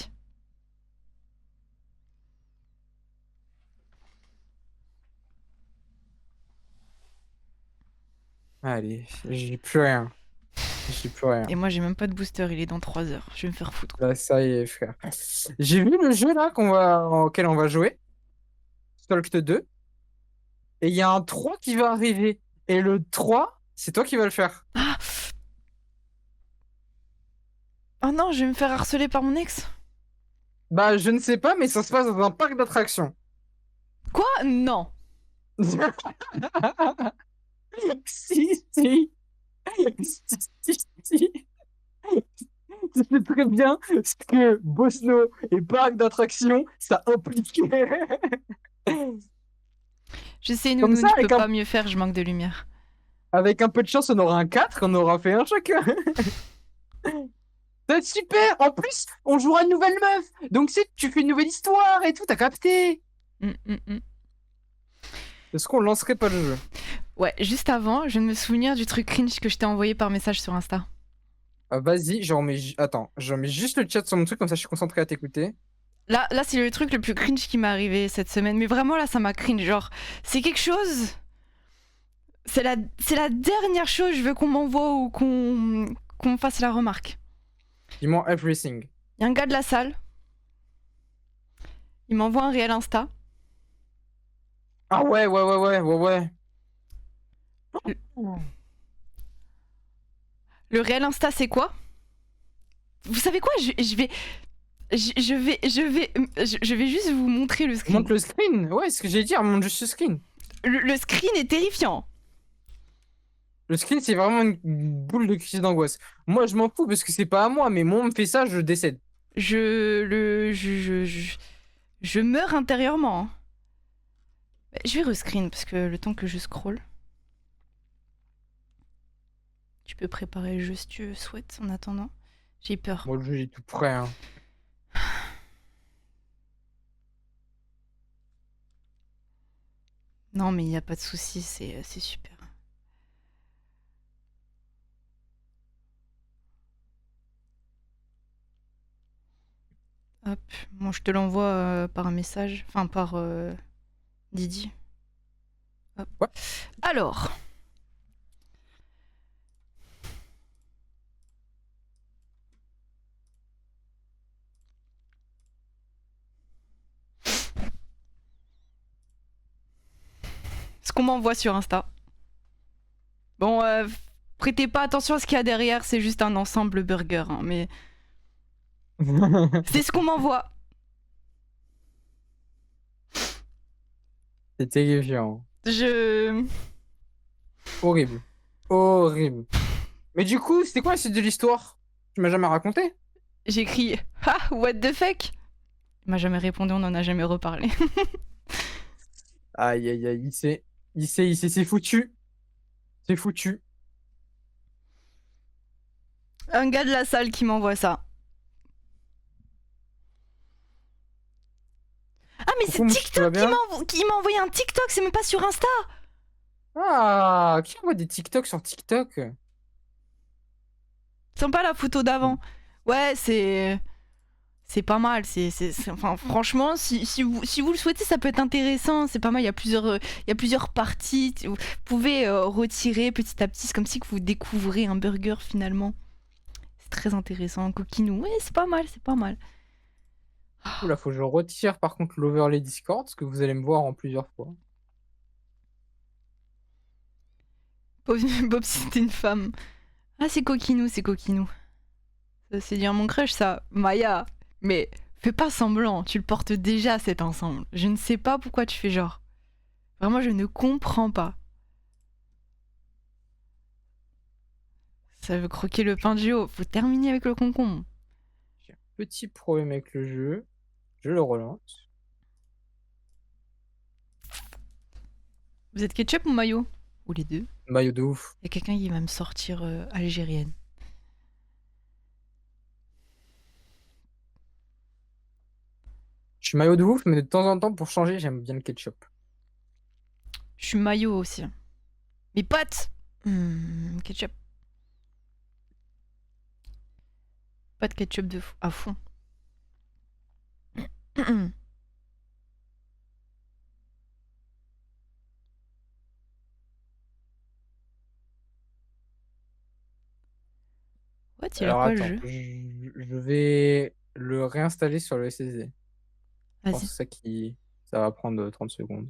Allez, j'ai plus rien. J'ai plus rien. Et moi, j'ai même pas de booster, il est dans 3 heures. Je vais me faire foutre. Là, ça y est, frère. J'ai vu le jeu là auquel on va jouer. Stalked 2. Et il y a un 3 qui va arriver. Et le 3, c'est toi qui vas le faire. Ah Oh non, je vais me faire harceler par mon ex. Bah, je ne sais pas, mais ça se passe dans un parc d'attractions. Quoi? Non. Si, si. Si, si. Tu sais très bien ce que Bosno et parc d'attractions, ça implique. Je sais, Comme Nounoun, ça, je peux pas mieux faire, je manque de lumière. avec un peu de chance, on aura un 4, on aura fait un chacun. Ça va être super! En plus, on jouera une nouvelle meuf! Donc, tu fais une nouvelle histoire et tout, t'as capté? Hum, hum, hum. Est-ce qu'on lancerait pas le jeu? Ouais, juste avant, je viens de me souvenir du truc cringe que je t'ai envoyé par message sur Insta. Vas-y, Attends, je remets juste le chat sur mon truc, comme ça je suis concentré à t'écouter. Là, c'est le truc le plus cringe qui m'est arrivé cette semaine. Mais vraiment, là, ça m'a cringe. Genre, c'est quelque chose. C'est la dernière chose, je veux qu'on m'envoie ou qu'on me fasse la remarque. Dis-moi everything. Il y a un gars de la salle. Il m'envoie un réel Insta. Ah ouais, ouais, ouais, ouais, ouais, ouais. Le réel Insta, c'est quoi? Vous savez quoi? Je vais juste vous montrer le screen. Montre le screen. Ouais, ce que j'ai dit, montre juste le screen. Le screen est terrifiant. Le screen, c'est vraiment une boule de crise d'angoisse. Moi, je m'en fous parce que c'est pas à moi, mais moi, on me fait ça, je décède. Je meurs intérieurement, hein. Je vais rescreen parce que le temps que je scroll. Tu peux préparer le jeu si tu souhaites en attendant. J'ai peur. Moi, le jeu, il est tout prêt, hein. Non, mais il n'y a pas de souci, c'est super. Hop, moi je te l'envoie par un message, enfin par Didi. Hop. Ouais. Alors. Ce qu'on m'envoie sur Insta. Bon, prêtez pas attention à ce qu'il y a derrière, c'est juste un ensemble burger, hein, mais c'est ce qu'on m'envoie. C'est terrifiant. Je. Horrible. Horrible. Mais du coup, c'était quoi la suite de l'histoire? Tu m'as jamais raconté? J'écris ah, what the fuck? Il m'a jamais répondu, on en a jamais reparlé. Aïe, aïe, aïe, c'est foutu. C'est foutu. Un gars de la salle qui m'envoie ça. Ah, mais c'est Coucou, Mouchi, tu vas TikTok bien? qui m'a envoyé un TikTok, c'est même pas sur Insta. Ah, qui envoie des TikTok sur TikTok? C'est pas la photo d'avant. Ouais, c'est pas mal. Enfin, franchement, si vous le souhaitez, ça peut être intéressant. C'est pas mal. Il y a plusieurs parties. Vous pouvez retirer petit à petit. C'est comme si que vous découvrez un burger finalement. C'est très intéressant. Coquinou. Ouais, c'est pas mal. C'est pas mal. Oula, faut que je retire par contre l'overlay Discord, parce que vous allez me voir en plusieurs fois. Bob, Bob, c'était une femme. Ah, c'est Coquinou, c'est Coquinou. Ça, c'est dire mon crush, ça. Maya. Mais fais pas semblant, tu le portes déjà cet ensemble. Je ne sais pas pourquoi tu fais genre. Vraiment, je ne comprends pas. Ça veut croquer le pain du haut. Faut terminer avec le concombre. J'ai un petit problème avec le jeu. Je le relance. Vous êtes ketchup ou mayo? Ou les deux? Maillot de ouf. Il y a quelqu'un qui va me sortir algérienne. Je suis maillot de ouf, mais de temps en temps, pour changer, j'aime bien le ketchup. Je suis mayo aussi. Mes potes ketchup. Pas de ketchup à fond. What, il a Alors quoi le attends, jeu? je vais le réinstaller sur le SSD. Je pense Vas-y. que c'est ça qui... Ça va prendre 30 secondes.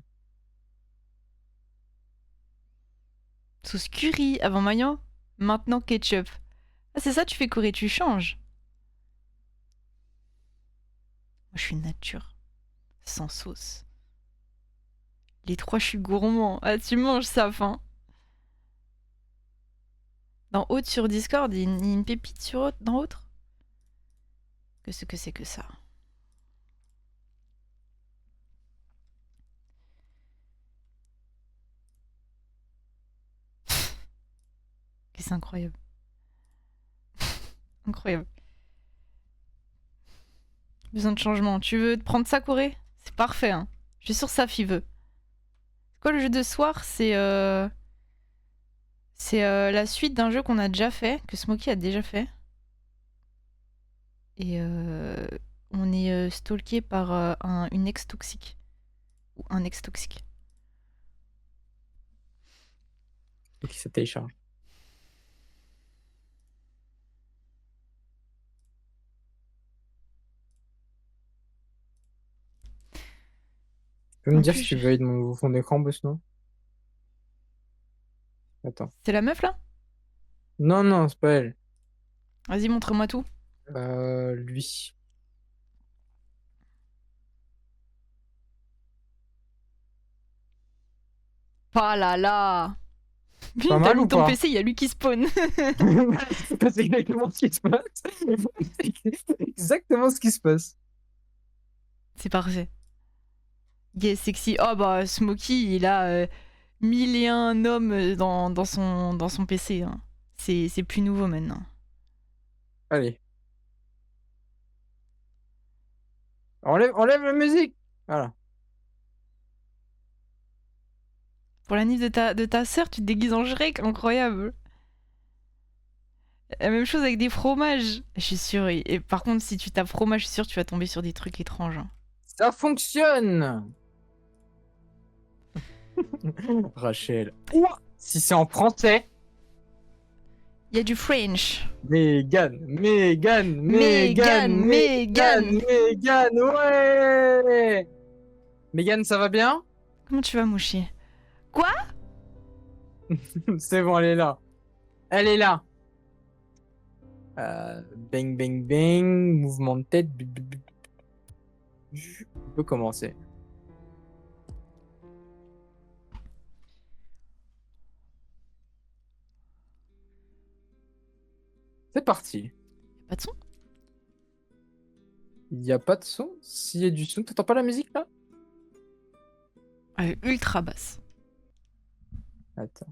Sauce curry avant mayo, maintenant ketchup. Ah, c'est ça, tu fais courir, tu changes. Moi, je suis nature. Sans sauce. Les trois, je suis gourmand. Ah, tu manges ça, fin. Dans Haute sur Discord, il y a une pépite sur Haute, dans Autre. Qu'est-ce que c'est que ça? C'est incroyable. Incroyable. Besoin de changement. Tu veux te prendre ça, Corée? C'est parfait, hein. Je suis sûre que Safi veut. C'est quoi le jeu de soir? C'est la suite d'un jeu qu'on a déjà fait, que Smokey a déjà fait. Et on est stalké par une ex toxique. Ou un ex toxique. Et qui se télécharge. Tu peux me En dire plus, si tu valides mon nouveau fond d'écran, boss, non? Attends. c'est la meuf là? Non, non, c'est pas elle. Vas-y, montre-moi tout. Lui. Oh là là! Pas T'as mal mis ou ton pas? PC, il y a lui qui spawn. C'est exactement ce qui se passe. C'est exactement ce qui se passe. C'est parfait. Gay sexy. Oh bah, Smokey, il a 1001 hommes dans son PC. Hein. C'est plus nouveau maintenant. Allez. Enlève la musique. Voilà. Pour la nif de ta sœur, tu te déguises en Shrek, incroyable. La même chose avec des fromages. Je suis sûre. Et par contre, si tu tapes fromage, je suis sûre que tu vas tomber sur des trucs étranges. Hein. Ça fonctionne. Rachel. Ouah, si c'est en français. Il y a du French. Megan, Megan, Megan. ouais. Megan, ça va bien? Comment tu vas, moucher? Quoi? C'est bon, elle est là. Elle est là. Bang, bang, bang. Mouvement de tête. On peut commencer. C'est parti. Pas de son? Il n'y a pas de son? S'il y a du son, t'entends pas la musique là? Elle est ultra basse. Attends.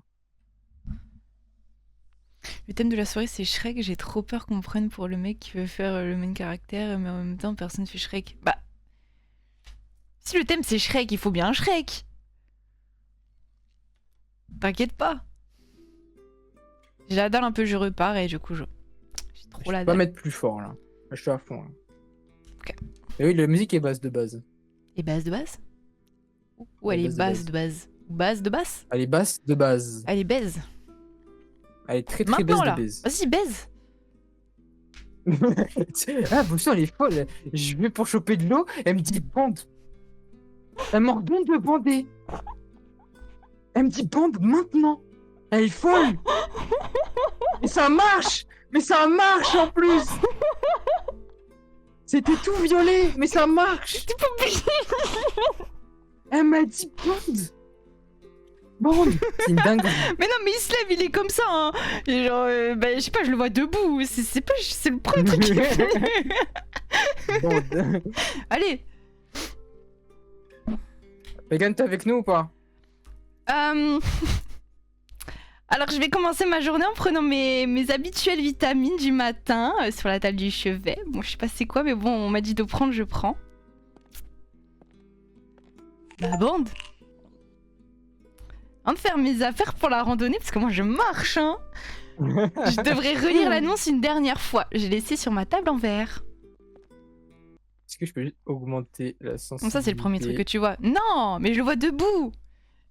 Le thème de la soirée, c'est Shrek. J'ai trop peur qu'on me prenne pour le mec qui veut faire le main caractère, mais en même temps, personne fait Shrek. Bah. Si le thème c'est Shrek, il faut bien un Shrek. T'inquiète pas. J'ai la dalle un peu, je repars et du coup, j'ai trop Je la peux pas dalle. mettre plus fort là. Là, je suis à fond. Là. Ok. Et oui, la musique est basse de base. Et base de base? Ou Elle elle est est basse de base? Ou base de basse? Elle est basse de base. Elle est baise. Elle est très très Maintenant basse là. de base. Vas-y, baise. Ah, Bousson, elle est folle. Je vais pour choper de l'eau, elle me dit bande. Elle m'ordonne de bander. Elle me dit bande maintenant. Elle est folle! Mais ça marche! Mais ça marche en plus! C'était tout violet, mais ça marche! T'es pas obligé. Elle m'a dit bande! Bande! C'est une dinguerie. Mais non, mais il se lève, il est comme ça. Hein. Et genre, bah, je sais pas, je le vois debout. C'est le premier truc qu'il fait. Bande. Allez. Megan, t'es avec nous ou pas? Alors, je vais commencer ma journée en prenant mes habituelles vitamines du matin sur la table du chevet. Bon, je sais pas c'est quoi, mais bon, on m'a dit de prendre, je prends. La bande. Avant de faire mes affaires pour la randonnée, parce que moi je marche, hein. Je devrais relire l'annonce une dernière fois. J'ai laissé sur ma table en verre. Est-ce que je peux juste augmenter la sensibilité? Comme ça, c'est le premier truc que tu vois. Non, mais je le vois debout.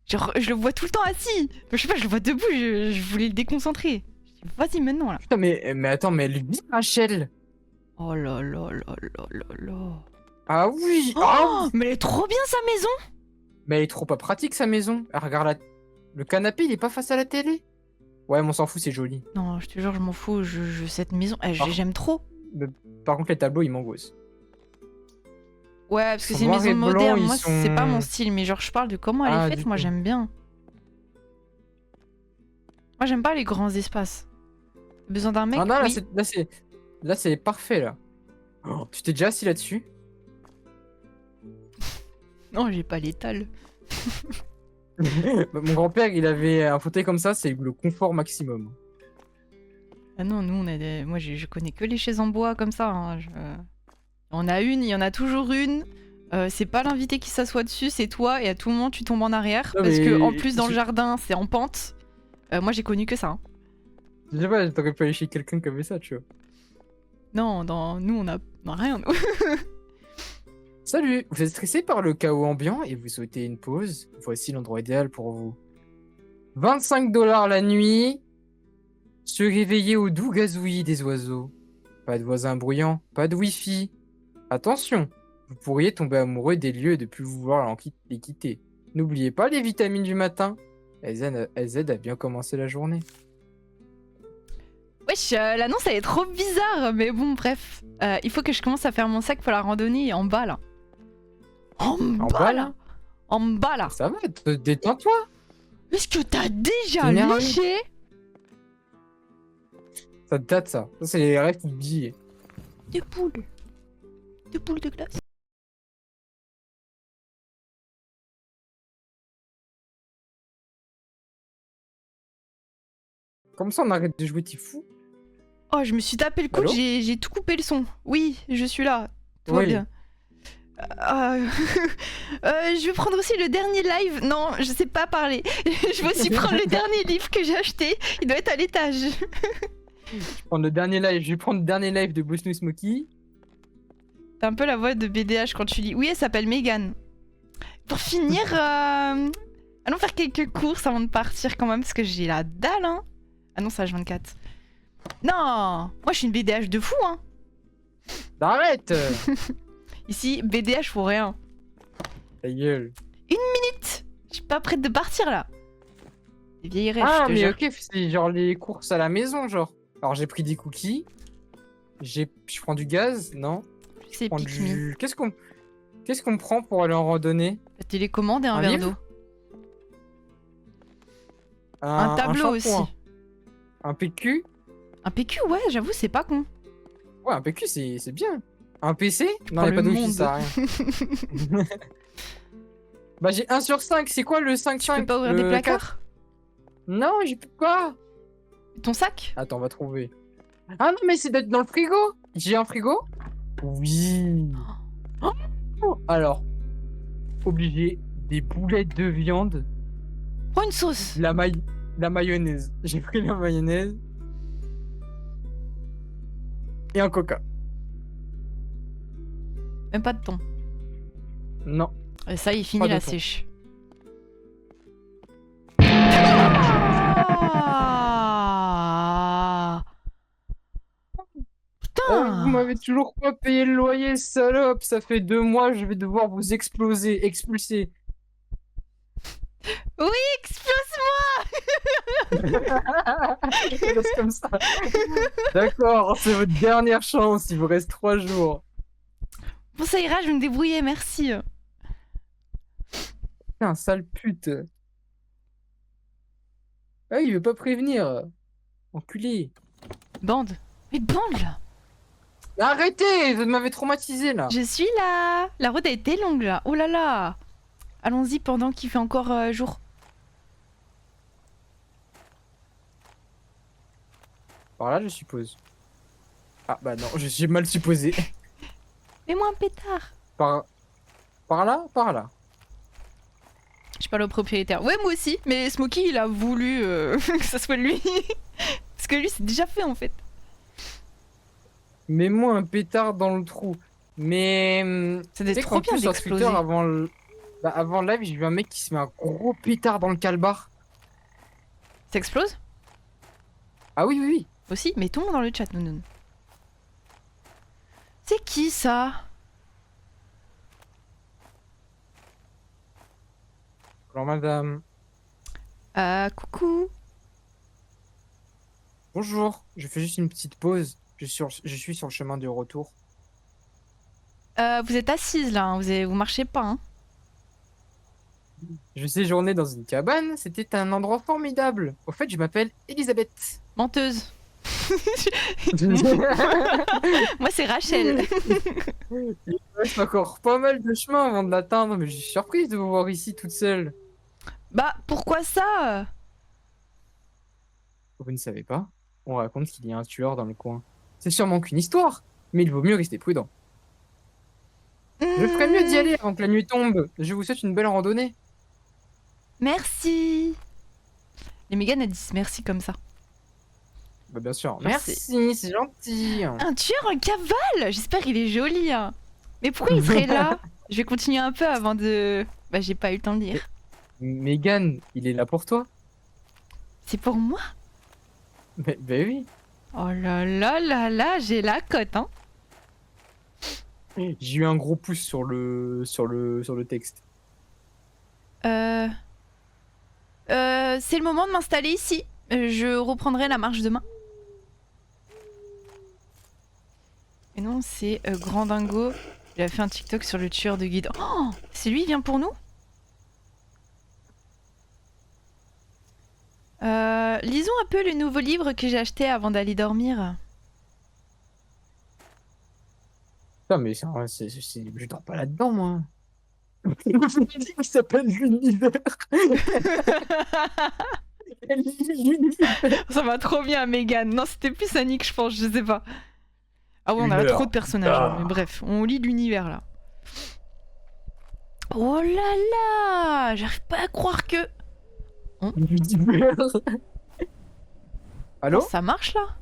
Genre, je le vois tout le temps assis. Je sais pas, je le vois debout, je voulais le déconcentrer. Vas-y maintenant là. Putain, mais attends, mais elle vit, Rachel! Oh là là là là là là. Ah oui! Oh, Ah oui. mais elle est trop bien sa maison. Mais elle est trop pas pratique sa maison. Ah, regarde le canapé, il est pas face à la télé. Ouais, mais on s'en fout, c'est joli. Non, je te jure, je m'en fous. Cette maison, j'aime trop. Mais par contre, les tableaux, ils m'angoissent. Ouais, parce que Ils c'est sont une noirs maison et blancs, moderne. ils Moi, sont- c'est pas mon style, mais genre, je parle de comment elle Ah, est faite. du Moi, coup. j'aime bien. Moi, j'aime pas les grands espaces. T'as besoin d'un mec. Ah non, là, oui. c'est parfait, là. Oh, tu t'es déjà assis là-dessus? Non, j'ai pas l'étal. Mon grand-père, il avait un fauteuil comme ça, c'est le confort maximum. Ah non, nous, on a des... Moi, je connais que les chaises en bois comme ça. Hein. On a une, il y en a toujours une. C'est pas l'invité qui s'assoit dessus, c'est toi. Et à tout moment, tu tombes en arrière. Non, Parce que, mais- en plus, dans le jardin, c'est en pente. Moi, j'ai connu que ça. Hein. Je sais pas, t'aurais pu aller chez quelqu'un qui avait ça, tu vois. Non, nous, on a rien. Nous. Salut, vous êtes stressé par le chaos ambiant et vous souhaitez une pause? Voici l'endroit idéal pour vous. 25 $ la nuit. Se réveiller au doux gazouillis des oiseaux. Pas de voisins bruyants, pas de wifi. Attention, vous pourriez tomber amoureux des lieux et de plus vouloir les quitter. N'oubliez pas les vitamines du matin. Elles aident à bien commencer la journée. Wesh, l'annonce, elle est trop bizarre. Mais bon, bref. Il faut que je commence à faire mon sac pour la randonnée en bas, là. En bas, là. En bas, là. Ça va, détends-toi. Est-ce que t'as déjà T'es énervé. léché? Ça date, ça. Ça, c'est les rêves qui disent. Deux poules. Deux poules de glace. Comme ça, on arrête de jouer, t'es fou. Oh, je me suis tapé le coude, Allô? j'ai tout coupé le son. Oui, je suis là. Tout va Oui. bien. Je vais prendre aussi le dernier live. Non, je sais pas parler. Je vais aussi prendre le dernier livre que j'ai acheté. Il doit être à l'étage. Je vais prendre le dernier live. Je vais prendre le dernier live de Blue Smokey. T'as un peu la voix de BDH quand tu lis. Oui, elle s'appelle Megan. Pour finir, allons faire quelques courses avant de partir quand même, parce que j'ai la dalle, hein. Ah non, c'est H24. Non, moi je suis une BDH de fou, hein. Arrête. Ici, BDH faut rien. Ta gueule. Je suis pas prête de partir là. Les vieilles rêves, Ah, je te mais jure. ok, c'est genre les courses à la maison, genre. Alors, j'ai pris des cookies. Je prends du gaz, non? C'est Prends pique me. du... Qu'est-ce qu'on prend pour aller en randonnée? La télécommande et un Un verre livre d'eau. Un tableau aussi. shampoing. Un PQ? Un PQ, ouais, j'avoue, c'est pas con. Ouais, un PQ, c'est bien. Un PC? Non, prends il a pas le de wifi, monde. ça sert à rien. Bah, j'ai 1 sur 5. C'est quoi le 5-5? Tu peux pas ouvrir des Le placards? 4? Non, j'ai plus quoi? Ton sac? Attends, on va trouver. Ah non, mais c'est d'être dans le frigo. J'ai un frigo? Oui. Oh, alors, obligé, des boulettes de viande, Prends une sauce. la mayonnaise. J'ai pris la mayonnaise. Et un coca. Même pas de thon. Non. Et ça, il finit Pas de la thon. sèche. Ah Putain. Vous m'avez toujours pas payé le loyer, salope. Ça fait 2 mois, je vais devoir vous expulser. Oui, explose. Ça reste comme ça. D'accord, c'est votre dernière chance. Il vous reste 3 jours. Bon, ça ira, je vais me débrouiller, merci. Putain, sale pute. Ah, il veut pas prévenir. Enculé. Bande. Mais bande là. Mais arrêtez, vous m'avez traumatisé là. Je suis là. La route a été longue là. Oh là là. Allons-y pendant qu'il fait encore jour. Par là, je suppose. Ah bah non, j'ai mal supposé. Mets-moi un pétard. Par, par là, par là. Je parle au propriétaire. Ouais, moi aussi. Mais Smokey, il a voulu que ça soit lui. Parce que lui, c'est déjà fait en fait. Mets-moi un pétard dans le trou. Mais Ça tu doit sais être trop qu'en bien plus sur Twitter d'exploser. avant le live, j'ai vu un mec qui se met un gros pétard dans le calbar. Ça explose Ah oui, oui, oui. aussi. Mais tout le monde dans le chat, Nounoun. C'est qui ça? Alors madame, Coucou. bonjour. Je fais juste une petite pause. Je suis sur le chemin du retour. Vous êtes assise là, hein. Vous marchez pas, hein. Je séjournais dans une cabane. C'était un endroit formidable. Au fait, je m'appelle Elisabeth. Menteuse. Moi, c'est Rachel. Il reste encore pas mal de chemin avant de l'atteindre, mais je suis surprise de vous voir ici toute seule. Bah, pourquoi ça? Vous ne savez pas? On raconte qu'il y a un tueur dans le coin. C'est sûrement qu'une histoire, mais il vaut mieux rester prudent. Je ferais mieux d'y aller avant que la nuit tombe. Je vous souhaite une belle randonnée. Merci. Les Mégane, elles disent merci comme ça. Bah bien sûr. Genre, Merci, c'est gentil. Un tueur en cavale. J'espère qu'il est joli, hein. Mais pourquoi il serait là? Je vais continuer un peu avant de... Bah, j'ai pas eu le temps de lire. Megan, il est là pour toi? C'est pour moi? Ben oui. Oh là là là là, j'ai la cote, hein. J'ai eu un gros pouce sur le texte. C'est le moment de m'installer ici. Je reprendrai la marche demain. Et non, c'est Grand Dingo. Il a fait un TikTok sur le tueur de guide. Oh, c'est lui, il vient pour nous? Lisons un peu le nouveau livre que j'ai acheté avant d'aller dormir. Putain, mais je dors pas là-dedans, moi. Il s'appelle l'univers. L'univers. Ça va trop bien, Megan. Non, c'était plus Annick, je pense, je sais pas. Ah ouais, on a Une trop heure de personnages, hein, mais tard. bref, on lit l'univers là. Oh là là, j'arrive pas à croire que... L'univers. Oh, Allô? ça marche là?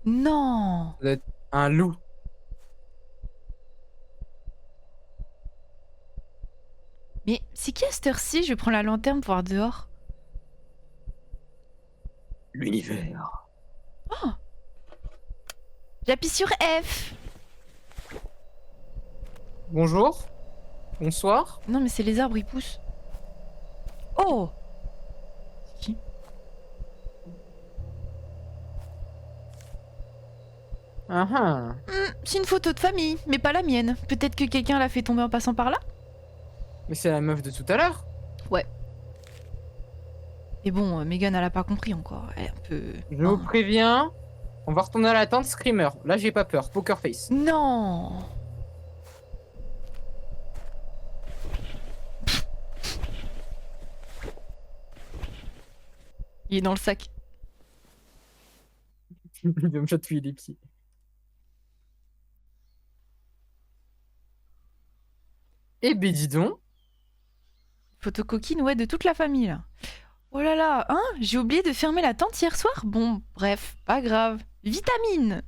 Non. Ça doit être un loup. Mais c'est qui à cette heure-ci? Je vais prendre la lanterne pour voir dehors. L'univers. J'appuie sur F. Bonjour. Bonsoir. Non, mais c'est les arbres, ils poussent. Oh. C'est qui? Ah ah. C'est une photo de famille, mais pas la mienne. Peut-être que quelqu'un l'a fait tomber en passant par là? Mais c'est la meuf de tout à l'heure. Ouais. Mais bon, Megan, elle a pas compris encore. Elle est un peu... Je vous préviens, on va retourner à la tente Screamer. Là, j'ai pas peur. Poker face. Non. Il est dans le sac. Il va me chatouiller les pieds. Eh ben, dis donc. Photo coquine, ouais, de toute la famille, là. Oh là là, hein? J'ai oublié de fermer la tente hier soir? Bon, bref, pas grave. Vitamine!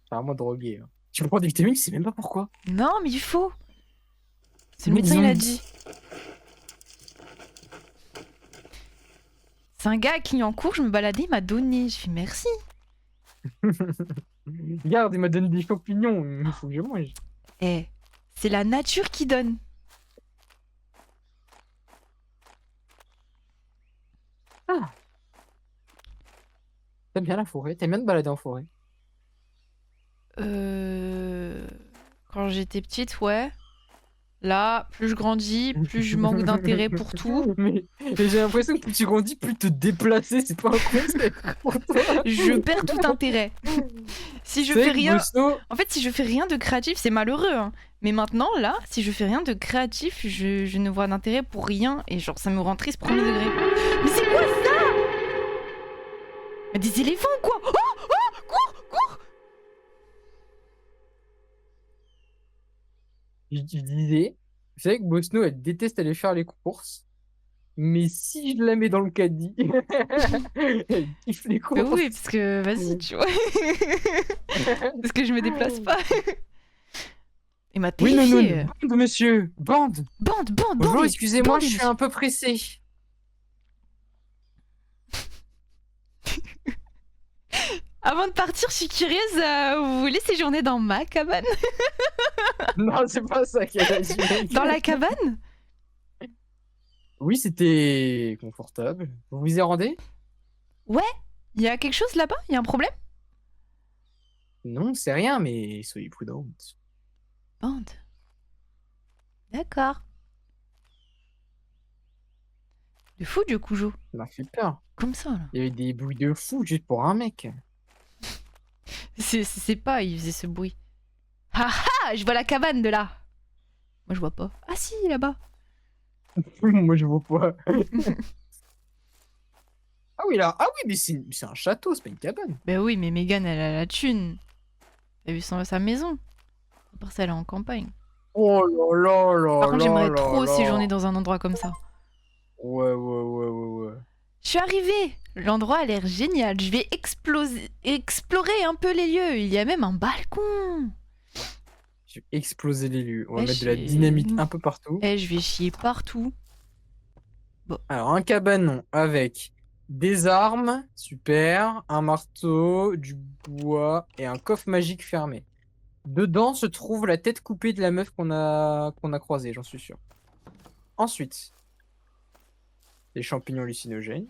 C'est vraiment drogué. Hein. Tu prends des vitamines, je sais même pas pourquoi. Non, mais il faut. C'est le Mais médecin, ils il ont a dit. C'est un gars qui en cours, je me baladais, il m'a donné. Je fais merci. Regarde, il m'a donné des champignons. Il faut que je mange. Eh, c'est la nature qui donne. Ah, t'aimes bien la forêt? T'aimes bien te balader en forêt? Euh, Quand j'étais petite, ouais. Là, plus je grandis, plus je manque d'intérêt pour tout. Mais j'ai l'impression que plus tu grandis, plus te déplacer, c'est pas un concept pour toi. Je perds tout intérêt. Si je C'est fais que rien, Bosso, en fait, si je fais rien de créatif, c'est malheureux, hein. Mais maintenant, là, si je fais rien de créatif, je ne vois d'intérêt pour rien. Et genre, ça me rend triste premier degré. Mais c'est quoi ça? Mais des éléphants, quoi? Oh, oh, cours, cours! je disais, c'est vrai que Bosno, elle déteste aller faire les courses, mais si je la mets dans le caddie, elle kiffe les Mais courses. oui, parce que, vas-y, tu vois. Parce que je me déplace pas. Il m'a Oui, Nounoun, terrifiée. bande, monsieur, bande. Bande, bande, Bonjour, bandez, excusez-moi, je bandez, suis monsieur. un peu pressé. Avant de partir, je suis curieuse, vous voulez séjourner dans ma cabane? Non, c'est pas ça qu'elle a dit, mec. Dans la cabane? Oui, c'était confortable. Vous vous y rendez? Ouais? Il y a quelque chose là-bas? Il y a un problème? Non, c'est rien, mais soyez prudente. Bande. D'accord. De fou, du coup, Jo. Ça m'a fait peur. Comme ça, là. Il y avait des bruits de fou juste pour un mec. C'est pas, il faisait ce bruit. Ah ah! Je vois la cabane de là! Moi, je vois pas. Ah si, là-bas. Moi, je vois pas. Ah oui, là. Ah oui, mais c'est un château, c'est pas une cabane. Ben oui, mais Megan, elle a la thune. T'as vu sa maison? À part ça, elle est en campagne. Oh là là Par là contre, là j'aimerais là trop séjourner là. dans un endroit comme ça. Ouais, ouais, ouais, ouais, ouais. Je suis arrivée! L'endroit a l'air génial. Je vais explorer un peu les lieux. Il y a même un balcon. Je vais exploser les lieux. On va Eh, mettre de la dynamite un peu partout. je vais chier partout. Alors, un cabanon avec des armes, super, un marteau, du bois et un coffre magique fermé. Dedans se trouve la tête coupée de la meuf qu'on a croisée, j'en suis sûr. Ensuite, des champignons hallucinogènes.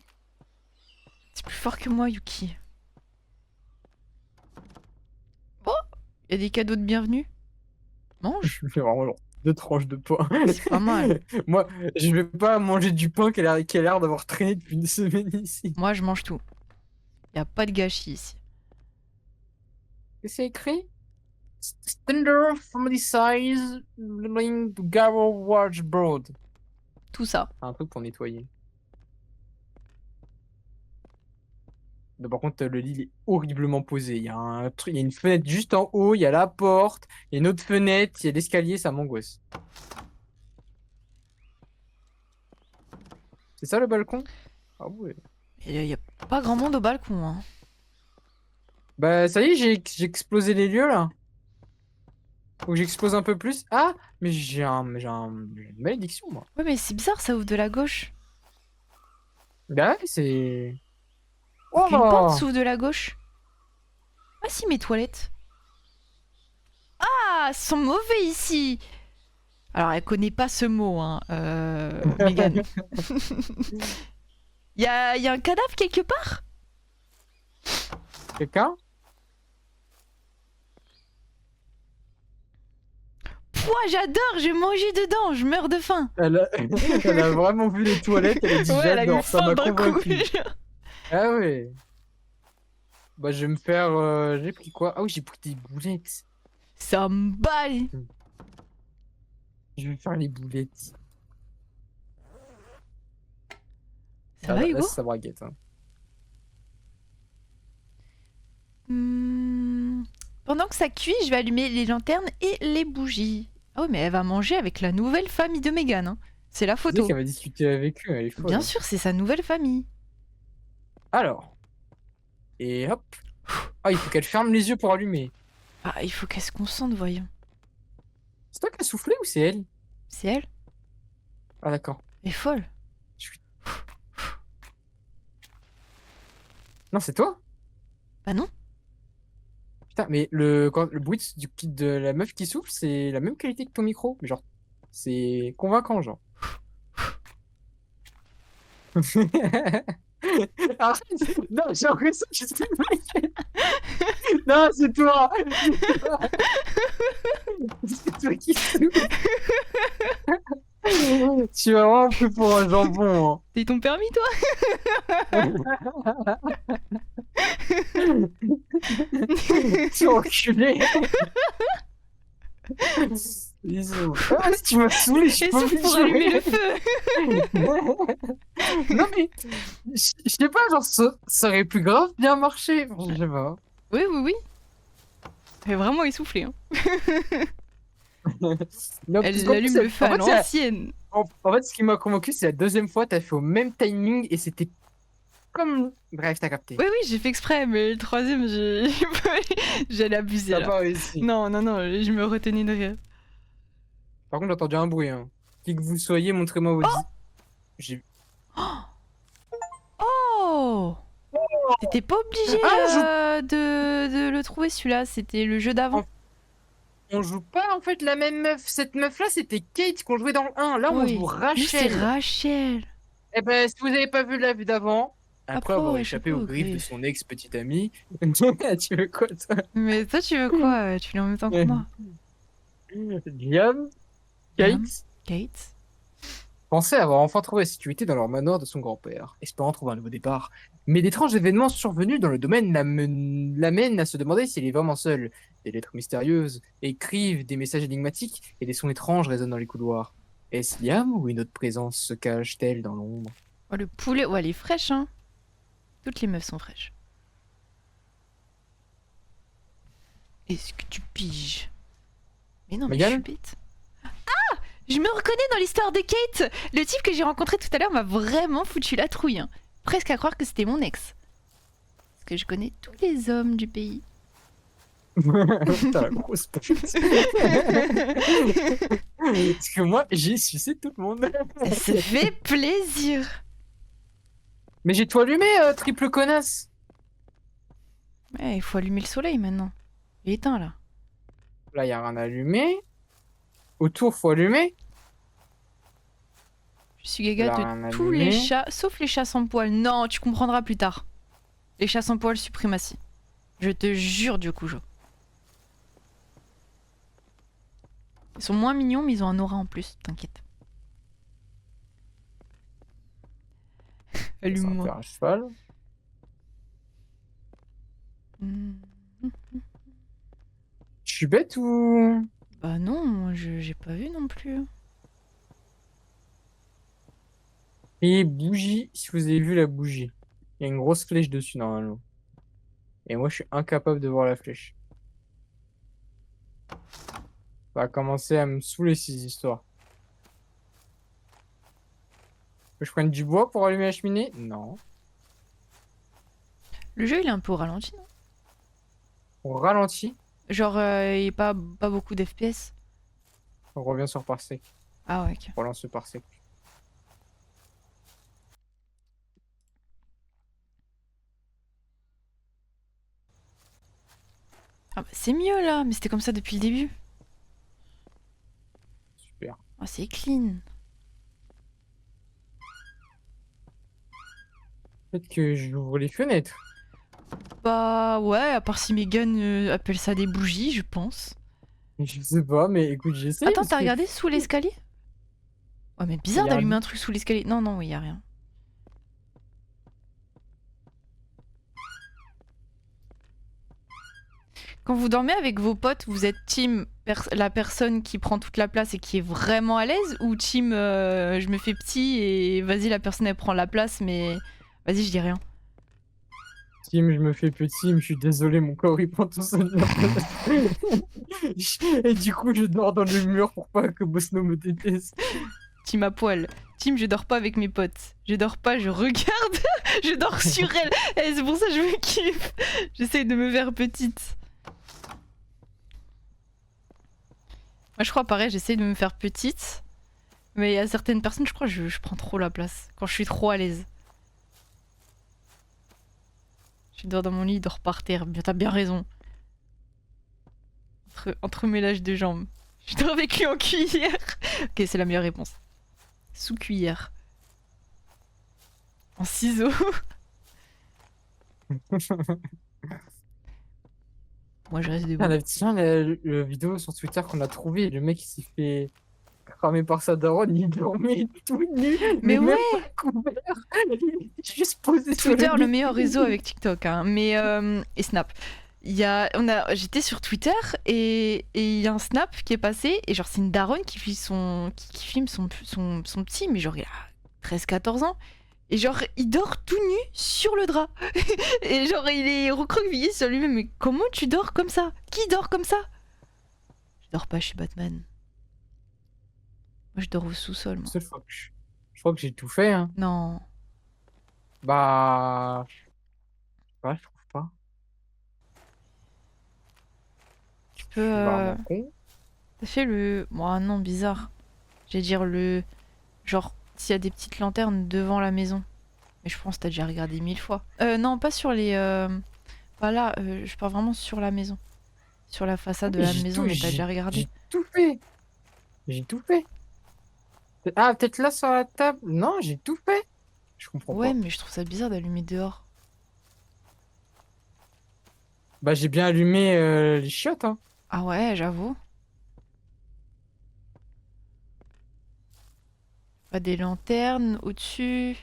C'est plus fort que moi, Yuki. Oh! Il y a des cadeaux de bienvenue. Mange. Je fais vraiment genre 2 tranches de pain. C'est pas mal. Moi, je vais pas manger du pain qui a l'air d'avoir traîné depuis une semaine ici. Moi, je mange tout. Il y a pas de gâchis ici. Qu'est-ce que c'est écrit? Standard from the size, to Garo Watch Broad. Tout ça. Un truc pour nettoyer. Mais par contre, le lit il est horriblement posé. Il y a un truc, il y a une fenêtre juste en haut, il y a la porte, il y a une autre fenêtre, il y a l'escalier, ça m'angoisse. C'est ça le balcon? Ah ouais. Il y a pas grand monde au balcon, hein. Bah ça y est, j'ai explosé les lieux là. Faut que j'explose un peu plus. Ah, mais j'ai une malédiction moi. Ouais, mais c'est bizarre, ça ouvre de la gauche. Bah ouais, c'est. Aucune porte Oh! s'ouvre de la gauche. Ah si, mes toilettes. Ah, elles sont mauvais ici. Alors, elle connaît pas ce mot, hein, Megan. y a un cadavre quelque part? Quelqu'un? Pouah, j'adore, je vais manger dedans, je meurs de faim. Elle a vraiment vu les toilettes, elle a dit Ouais, elle a eu j'adore, ça faim m'a d'un coup. convaincu. Ah ouais. Bah je vais me faire. J'ai pris quoi? Ah oui, j'ai pris des boulettes. Ça me balle. Je vais faire les boulettes. Ça Ah, va, là, Hugo? c'est sa braguette. Hein. Pendant que ça cuit, je vais allumer les lanternes et les bougies. Ah oui, mais elle va manger avec la nouvelle famille de Megan, hein. C'est la Tu sais photo. qu'elle va discuter avec eux, elle est folle. Bien Hein. sûr, c'est sa nouvelle famille. Alors. Et hop. Ah, il faut qu'elle ferme les yeux pour allumer. Ah, il faut qu'elle se concentre, voyons. C'est toi qui as soufflé ou c'est elle? C'est elle? Ah d'accord. Elle est folle. Non, c'est toi? Bah non. Putain, mais le bruit de la meuf qui souffle, c'est la même qualité que ton micro. Mais genre, c'est convaincant, genre. Arrête. Non, j'ai l'impression que je suis le mec. Non, c'est toi. C'est toi. C'est toi qui souffles. Tu m'as vraiment pris pour un jambon. T'as ton permis, toi? Hein. Tu enculé. Bisous. Ah, si tu m'as saoulé, je Et peux souffle plus pour allumer le jouer. feu. Non mais, je sais pas, genre ça aurait plus grave bien marché. Je sais pas. Oui, oui, oui. Elle est vraiment essoufflée. Hein. Non, parce Elle qu'en allume plus, le feu à l'ancienne. en fait, ce qui m'a convaincu, c'est la deuxième fois, t'as fait au même timing et c'était comme. Bref, t'as capté. Oui, oui, j'ai fait exprès, mais le troisième, j'allais abuser T'as là. pas réussi. Non, non, non, je me retenais de rire. Par contre, j'ai entendu un bruit. Hein. Qui que vous soyez, montrez-moi votre. J'ai. Oh! T'étais pas obligé Ah, de le trouver celui-là, c'était le jeu d'avant. on joue pas en fait la même meuf. Cette meuf-là, c'était Kate qu'on jouait dans le 1. Là, on joue Oui, lui c'est Rachel. Rachel. Eh ben, si vous avez pas vu la vue d'avant, après avoir ouais, échappé je aux peux, griffes de oui. son ex-petite amie, tu veux quoi, toi? Mais toi tu veux quoi? Tu l'es en même temps que moi. Liam, Liam, Kate, Kate. pensaient avoir enfin trouvé la sécurité dans leur manoir de son grand-père, espérant trouver un nouveau départ. Mais d'étranges événements survenus dans le domaine l'amènent à se demander s'il est vraiment seul. Des lettres mystérieuses écrivent des messages énigmatiques et des sons étranges résonnent dans les couloirs. Est-ce Liam ou une autre présence se cache-t-elle dans l'ombre? Oh le poulet, ouais elle est fraîche hein. Toutes les meufs sont fraîches. Est-ce que tu piges? Mais non mais je suis Megan? bête. Ah! Je me reconnais dans l'histoire de Kate. Le type que j'ai rencontré tout à l'heure m'a vraiment foutu la trouille. Hein. Presque à croire que c'était mon ex. Parce que je connais tous les hommes du pays. Putain, la grosse pute. Parce que moi, j'ai sucé tout le monde. Ça fait plaisir. Mais j'ai tout allumé, triple connasse. Ouais, il faut allumer le soleil maintenant. Il est éteint là. Là, il a rien allumé. Autour, faut allumer. Je suis gaga Là, de rien tous les allumé. chats, sauf les chats sans poils. Non, tu comprendras plus tard. Les chats sans poils, suprématie. Je te jure du coup, Jo. Ils sont moins mignons, mais ils ont un aura en plus, t'inquiète. C'est un Allume-moi. fer à cheval. Hmm. Je suis bête ou... Bah non, moi j'ai pas vu non plus. Et bougie, si vous avez vu la bougie. Il y a une grosse flèche dessus, normalement. Et moi, je suis incapable de voir la flèche. Ça va commencer à me saouler, ces histoires. Que je prenne du bois pour allumer la cheminée? Non. Le jeu il est un peu au ralenti, non? On ralentit. Genre, il n'y a pas beaucoup d'FPS. On revient sur parsec. Ah ouais, ok. On relance le parsec. Ah bah c'est mieux là, mais c'était comme ça depuis le début. Super. Ah c'est clean. Peut-être que j'ouvre les fenêtres. Bah ouais, à part si Megan appelle ça des bougies, je pense. Je sais pas, mais écoute, j'essaie. Attends, parce t'as que regardé sous l'escalier? Ouais, mais bizarre y a d'allumer un- un truc sous l'escalier. Non, non, il y a rien. Quand vous dormez avec vos potes, vous êtes team la personne qui prend toute la place et qui est vraiment à l'aise ou team je me fais petit et vas-y la personne elle prend la place mais vas-y je dis rien. Tim, je me fais petit, mais je suis désolé, mon corps il prend tout seul la place. Et du coup, je dors dans le mur pour pas que Bosno me déteste. Team à poil. Team je dors pas avec mes potes. Je dors pas, je regarde. Je dors sur elle. Et c'est pour ça que je me kiffe. J'essaye de me faire petite. Moi je crois pareil, j'essaye de me faire petite. Mais il y a certaines personnes, je crois, je prends trop la place. Quand je suis trop à l'aise. Je dors dans mon lit, il dort par terre. T'as bien raison. Entre mes lâches de jambes. Je dors avec lui en cuillère. Ok, c'est la meilleure réponse. Sous cuillère. En ciseaux. Moi, je reste Ah, debout. la, tiens, la vidéo sur Twitter qu'on a trouvé, le mec il s'est fait cramer par sa daronne, il dormait tout nu, Mais mais ouais, même pas couvert. Il était juste posé sur le Twitter, le lit. meilleur réseau avec TikTok, hein. Mais et Snap. J'étais sur Twitter et il y a un Snap qui est passé et genre c'est une daronne qui filme son petit, mais genre il a 13-14 ans. Et genre, il dort tout nu sur le drap. Et genre, il est recroquevillé sur lui-même. Mais comment tu dors comme ça? Qui dort comme ça? Je dors pas, je suis Batman. Moi, je dors au sous-sol, moi. Seule fois que je crois que j'ai tout fait, hein. Non. Bah, ouais, je trouve pas. Tu peux. Je suis vraiment con. T'as fait le. Bon, non, bizarre. J'allais dire le. Genre, s'il y a des petites lanternes devant la maison. Mais je pense que t'as déjà regardé 1000 fois. Non, pas sur les. Pas là, je parle vraiment sur la maison. Sur la façade de Mais la maison, mais t'as déjà regardé. j'ai tout fait. J'ai tout fait. Ah, peut-être là sur la table. Non, j'ai tout fait. Je comprends Ouais, pas. mais je trouve ça bizarre d'allumer dehors. Bah, j'ai bien allumé les chiottes, hein. Ah ouais, j'avoue. Pas des lanternes au-dessus,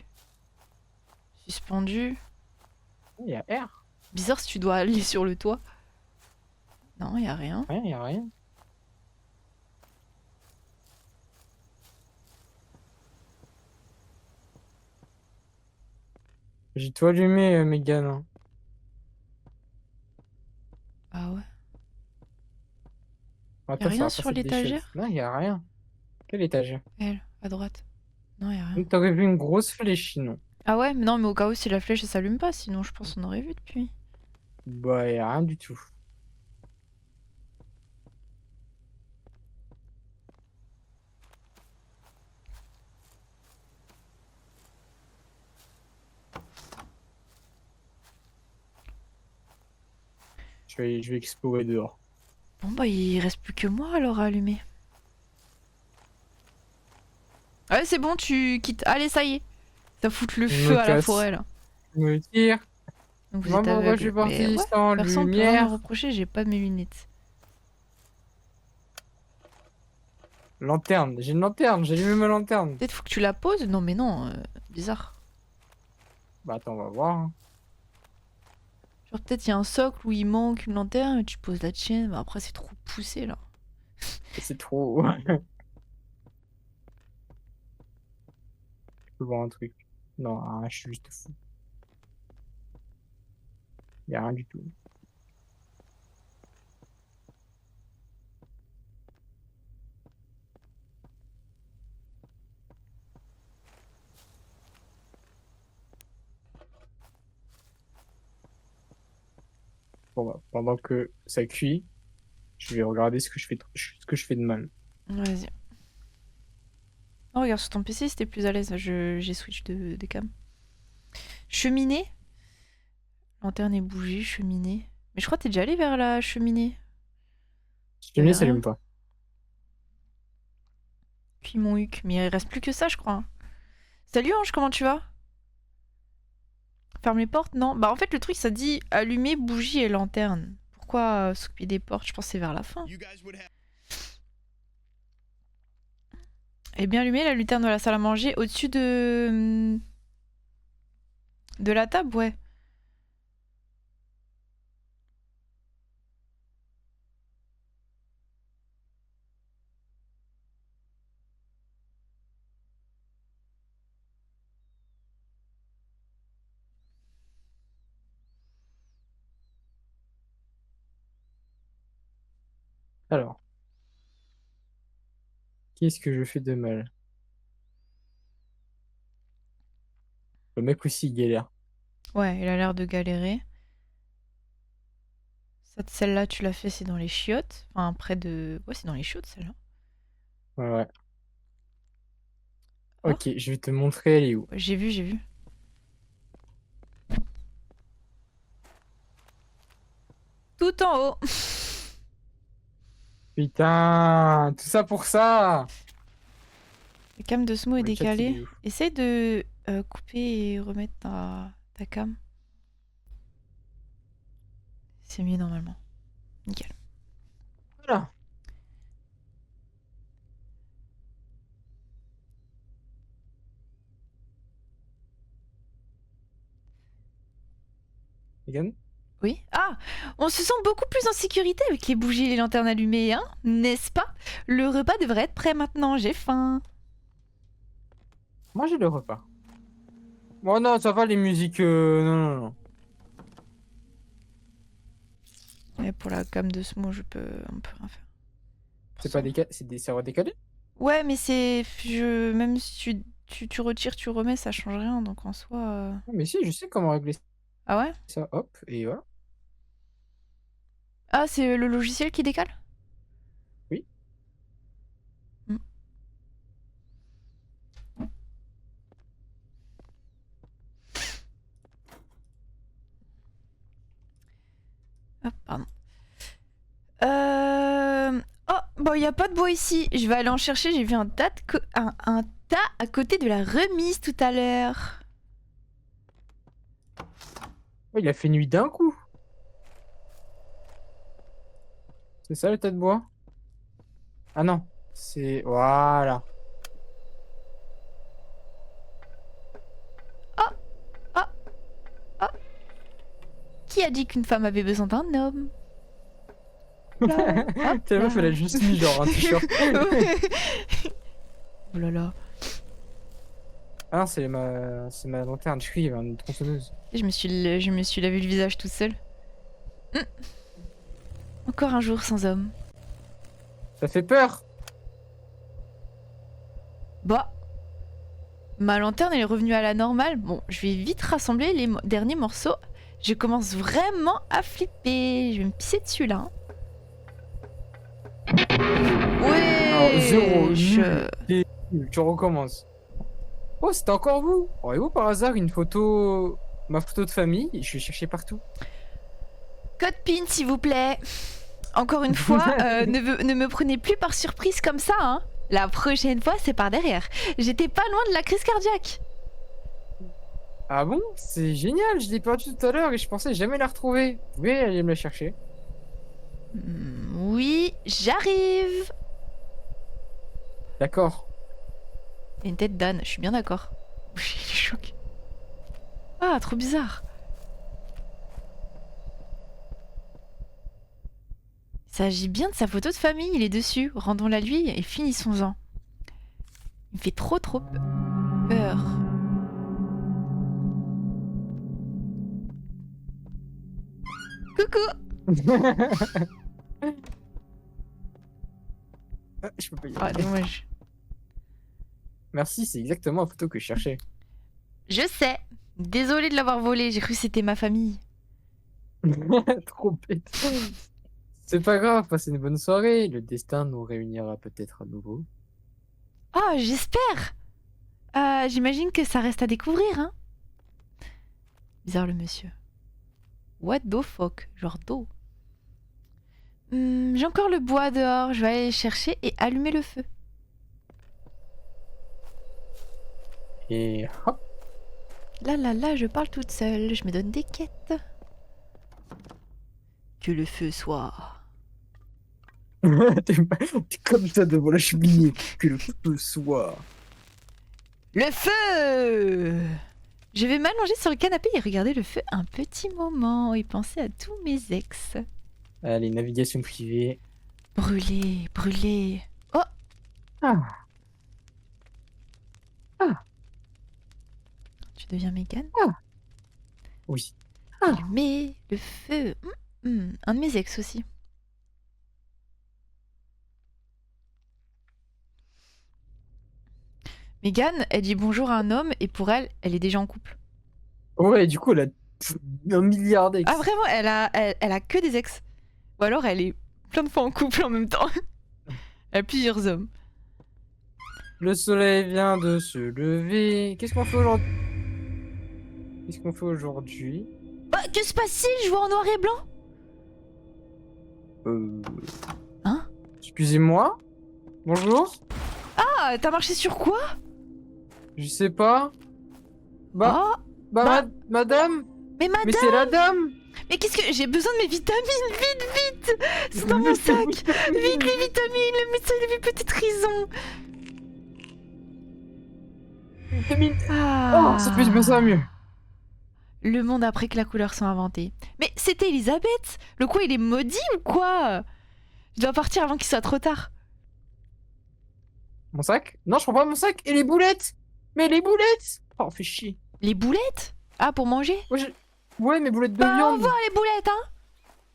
suspendues. Il y a R. Bizarre si tu dois aller sur le toit. Non, y a rien. Rien, il y a rien. J'ai tout allumé, Mégane, hein. Ah ouais. Y a Attends, c'est rien la sur façade des chiottes. l'étagère? Non, il y a rien. Quel étagère? Elle, à droite. Non, y a rien. Donc, t'aurais vu une grosse flèche, sinon. Ah ouais, mais non, mais au cas où si la flèche elle s'allume pas, sinon je pense qu'on aurait vu depuis. Bah, il y a rien du tout. Je vais explorer dehors. Bon bah il reste plus que moi alors à allumer. Ouais, c'est bon, tu quittes. Allez, ça y est. Ça fout le Je me feu à la casse. forêt là. Je me tire. Donc vous Moi, êtes pourquoi je aveugle. suis Mais parti ouais, sans personne peut rien me lumière? reprocher, j'ai pas mes lunettes. Lanterne. J'ai une lanterne. J'ai allumé ma lanterne. Peut-être faut que tu la poses? Non, mais non, bizarre. Bah, attends, on va voir, hein. Genre peut-être il y a un socle où il manque une lanterne et tu poses la tienne, mais après c'est trop poussé là. C'est trop. Je peux voir un truc. Non, ah, je suis juste fou. Il a rien du tout. Bon, bah, pendant que ça cuit, je vais regarder ce que je fais de mal. Vas-y. Oh, regarde, sur ton PC c'était plus à l'aise, j'ai switch de cam. Cheminée? Lanterne et bougie, cheminée. Mais je crois que t'es déjà allé vers la cheminée. Je Y ne avait rien. s'allume pas. Puis mon huc. Mais il reste plus que ça, je crois, hein. Salut Ange, comment tu vas? Ferme les portes? Non. Bah en fait le truc ça dit allumer bougie et lanterne. Pourquoi s'occuper des portes? Je pense que c'est vers la fin. Elle est bien allumée la lumière de la salle à manger au-dessus de la table, ouais. Alors, qu'est-ce que je fais de mal? Le mec aussi, il galère. Ouais, il a l'air de galérer. Celle-là, tu l'as fait, c'est dans les chiottes. Enfin, près de... Ouais, c'est dans les chiottes, celle-là. Ouais, ouais. Oh, Ok, je vais te montrer elle est où. j'ai vu, j'ai vu. Tout en haut. Putain, tout ça pour ça! La cam de Smo est Le chat, il décalée. est où? Essaye de couper et remettre ta cam. C'est mieux normalement. Nickel. Voilà. Megan? Oui. Ah, on se sent beaucoup plus en sécurité avec les bougies et les lanternes allumées, hein? N'est-ce pas? Le repas devrait être prêt maintenant, j'ai faim. Moi, j'ai le repas. Bon, non, ça va, les musiques. Non, non, non. Mais pour la gamme de ce mot, je peux un peu rien faire. C'est pas décalé, c'est redécalé? Ouais, mais c'est. Même si tu retires, tu remets, ça change rien, donc en soi. Ah, mais si, je sais comment régler Ah ouais? ça. Hop, et voilà. Ah, c'est le logiciel qui décale? Oui. Hmm. Ah, pardon. Oh, bon, il y a pas de bois ici. Je vais aller en chercher. J'ai vu un tas, un tas à côté de la remise tout à l'heure. Oh, il a fait nuit d'un coup. C'est ça le tas de bois? Ah non, c'est. Voilà. Oh, oh, oh. Qui a dit qu'une femme avait besoin d'un homme? Là, hop La meuf, elle a là. juste mis genre un t-shirt. Oh là là. Ah non, c'est ma lanterne. Je suis une tronçonneuse. Je me suis lavé le visage toute seule. Hmm. Encore un jour sans homme. Ça fait peur. Bah, ma lanterne elle est revenue à la normale. Bon, je vais vite rassembler les derniers morceaux. Je commence vraiment à flipper. Je vais me pisser dessus là. Ouais. Alors, zéro, nul. T'es nul, tu recommences. Oh, c'était encore vous. Auriez-vous par hasard une photo, ma photo de famille? Je vais chercher partout. Code PIN s'il vous plaît. Encore une fois, ne me prenez plus par surprise comme ça, hein. La prochaine fois, c'est par derrière. J'étais pas loin de la crise cardiaque. Ah bon? C'est génial, je l'ai perdu tout à l'heure et je pensais jamais la retrouver. Vous pouvez aller me la chercher? Oui, j'arrive. D'accord. Il y a une tête d'âne, je suis bien d'accord. Je suis choquée. Ah, trop bizarre. Il s'agit bien de sa photo de famille, il est dessus. Rendons-la lui et finissons-en. Il me fait trop peur. Coucou. Ah, je peux pas y Ah, aller. dommage. Merci, c'est exactement la photo que je cherchais. Je sais. Désolée de l'avoir volé, j'ai cru que c'était ma famille. Trop bête. C'est pas grave, passez une bonne soirée. Le destin nous réunira peut-être à nouveau. Ah, j'espère. J'imagine que ça reste à découvrir, hein. Bizarre le monsieur. What the fuck? Genre d'eau. J'ai encore le bois dehors, je vais aller le chercher et allumer le feu. Et hop. Là, je parle toute seule, je me donne des quêtes. Que le feu soit... T'es comme ça devant la cheminée. Que le feu soit. Le feu! Je vais m'allonger sur le canapé et regarder le feu un petit moment et penser à tous mes ex. Allez, navigation privée. Brûler, brûler. Oh! Ah. Ah. Tu deviens Megan? Oui. Ah. Allumer le feu. Un de mes ex aussi. Megan, elle dit bonjour à un homme et pour elle, elle est déjà en couple. Ouais, du coup, elle a 1 milliard d'ex. Ah vraiment, elle a que des ex. Ou alors elle est plein de fois en couple en même temps. Elle a plusieurs hommes. Le soleil vient de se lever. Qu'est-ce qu'on fait aujourd'hui? Qu'est-ce qu'on fait aujourd'hui? Bah, que se passe-t-il? Je vois en noir et blanc. Hein? Excusez-moi? Bonjour? Ah, t'as marché sur quoi? Je sais pas. Bah, Oh, bah, bah- madame? mais madame! Mais c'est la dame! Mais qu'est-ce que... J'ai besoin de mes vitamines, vite, vite. C'est dans mon sac. Vite, les vitamines, le médecin il avait peut-être raison. Vitamine. Ah. Oh, ça fait bien ça mieux. Le monde après que la couleur soit inventée. Mais c'était Elisabeth. Le quoi, il est maudit ou quoi? Je dois partir avant qu'il soit trop tard. Mon sac? Non, je prends pas mon sac. Et les boulettes? Mais les boulettes! Oh, fais chier. Les boulettes? Ah, pour manger? Ouais, mes boulettes de Bah, au viande. revoir les boulettes, hein.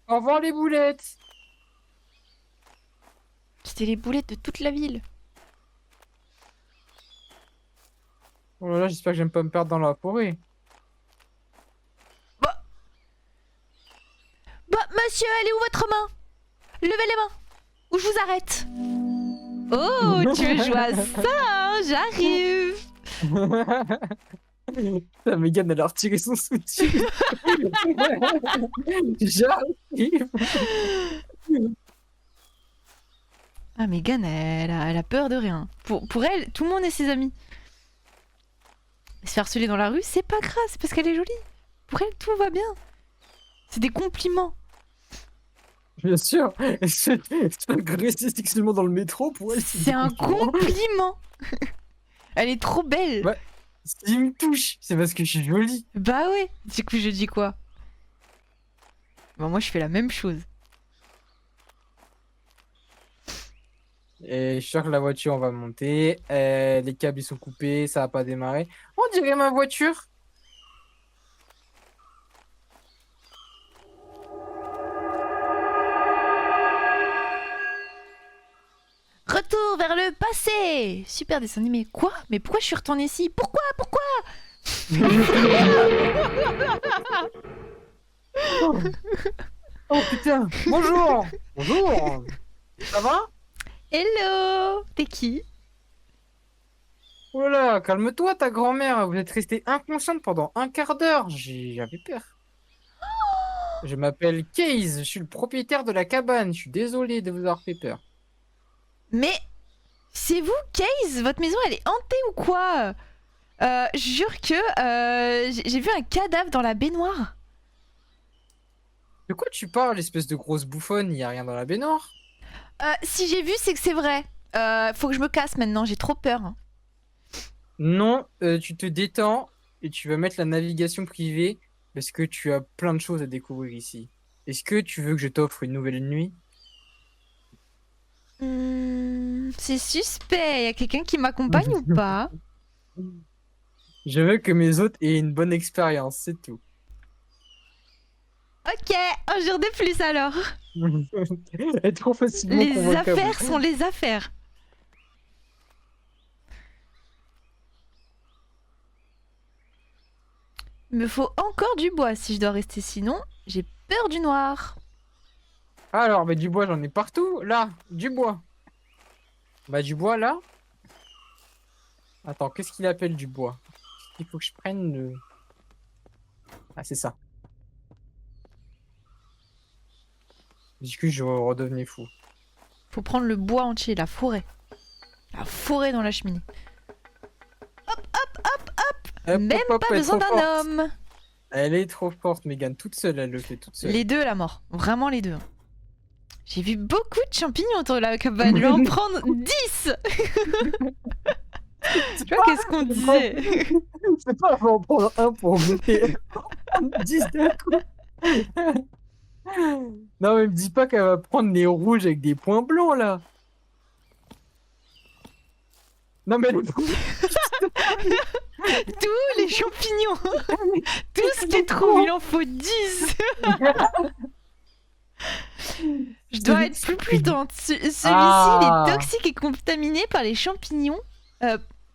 Au revoir les boulettes. C'était les boulettes de toute la ville. Oh là là, j'espère que j'aime pas me perdre dans la forêt. Bah, monsieur, elle est où votre main? Levez les mains, ou je vous arrête. Oh, tu veux jouer à ça, hein? J'arrive. La Mégane, elle a retiré son soutien. J'arrive. Ah, Megan, elle a peur de rien. Pour elle, tout le monde est ses amis. Se faire harceler dans la rue, c'est pas grave, c'est parce qu'elle est jolie. Pour elle, tout va bien. C'est des compliments. Bien sûr. Se agresser sexuellement dans le métro, pour elle, C'est un compliment. Elle est trop belle. Ouais. S'il me touche, c'est parce que je suis jolie. Bah ouais. Du coup, je dis quoi? Bah moi, je fais la même chose. Et je suis sûr que la voiture, on va monter. Les câbles, ils sont coupés, ça va pas démarrer. On dirait ma voiture. Retour vers le passé. Super dessin animé. Quoi? Mais pourquoi je suis retournée ici? Pourquoi? Oh putain. Bonjour. Bonjour. Ça va? Hello. T'es qui? Oh là là, calme-toi, ta grand-mère. Vous êtes restée inconsciente pendant un quart d'heure. J'avais peur. Je m'appelle Case, je suis le propriétaire de la cabane. Je suis désolé de vous avoir fait peur. Mais c'est vous, Case? Votre maison, elle est hantée ou quoi? Je jure que j'ai vu un cadavre dans la baignoire. De quoi tu parles, espèce de grosse bouffonne? Il y a rien dans la baignoire. Si j'ai vu, c'est que c'est vrai. Faut que je me casse maintenant, j'ai trop peur. Non, tu te détends et tu vas mettre la navigation privée parce que tu as plein de choses à découvrir ici. Est-ce que tu veux que je t'offre une nouvelle nuit? C'est suspect. Y a quelqu'un qui m'accompagne ou pas? Je veux que mes hôtes aient une bonne expérience, c'est tout. Ok, un jour de plus alors. Elle est trop facilement Les convaincable. affaires sont les affaires. Il me faut encore du bois si je dois rester, sinon j'ai peur du noir. Alors, bah, du bois, j'en ai partout. Là, du bois. Bah, du bois, là. Attends, qu'est-ce qu'il appelle du bois? Il faut que je prenne le... Ah, c'est ça. Du coup, je redevenais fou. Faut prendre le bois entier, la forêt. La forêt dans la cheminée. Hop, Même hop, hop, pas elle est besoin trop d'un forte. homme. Elle est trop forte, Mégane. Toute seule, elle le fait toute seule. Les deux, la mort. Vraiment les deux. J'ai vu beaucoup de champignons autour de la cabane. Je vais en prendre 10. Tu vois, qu'est-ce qu'on disait? C'est pas avant en prendre un pour goûter 10 d'un coup. Non, mais me dis pas qu'elle va prendre les rouges avec des points blancs, là. Non, mais... Tous les champignons. Tout ce qu'il trouve, il en faut 10. Je dois être plus prudente. Celui-ci, il est toxique et contaminé par les champignons.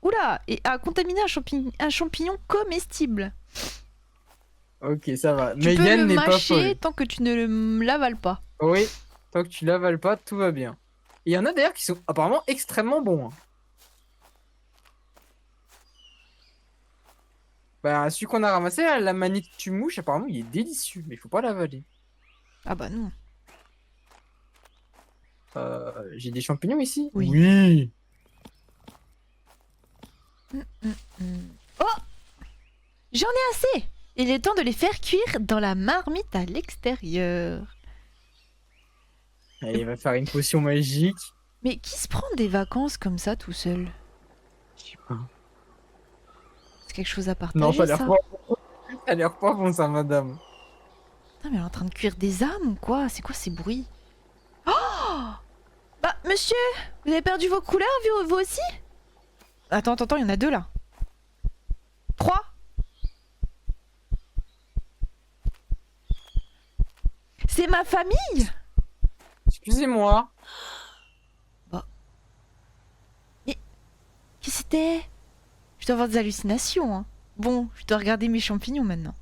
Oula, et a contaminé un champignon comestible. Ok, ça va. Tu peux Mégane le n'est pas mâcher folle. tant que tu ne l'avales pas. Oui, tant que tu l'avales pas, tout va bien. Et il y en a d'ailleurs qui sont apparemment extrêmement bons, hein. Bah, celui qu'on a ramassé, là, la manite tu mouche, apparemment, il est délicieux, mais il faut pas l'avaler. Ah bah non. J'ai des champignons ici? Oui. Oui. Oh, j'en ai assez. Il est temps de les faire cuire dans la marmite à l'extérieur. Allez, il va faire une potion magique. Mais qui se prend des vacances comme ça tout seul? Je sais pas. C'est quelque chose à Non, partager, ça. ça a l'air pas bon, ça, madame. Putain, mais elle est en train de cuire des âmes ou quoi? C'est quoi ces bruits? Oh! Bah, monsieur, vous avez perdu vos couleurs, vous aussi? Attends, il y en a 2 là. 3. C'est ma famille? Excusez-moi. Bah. Mais. Qui c'était? Je dois avoir des hallucinations, hein. Bon, je dois regarder mes champignons maintenant.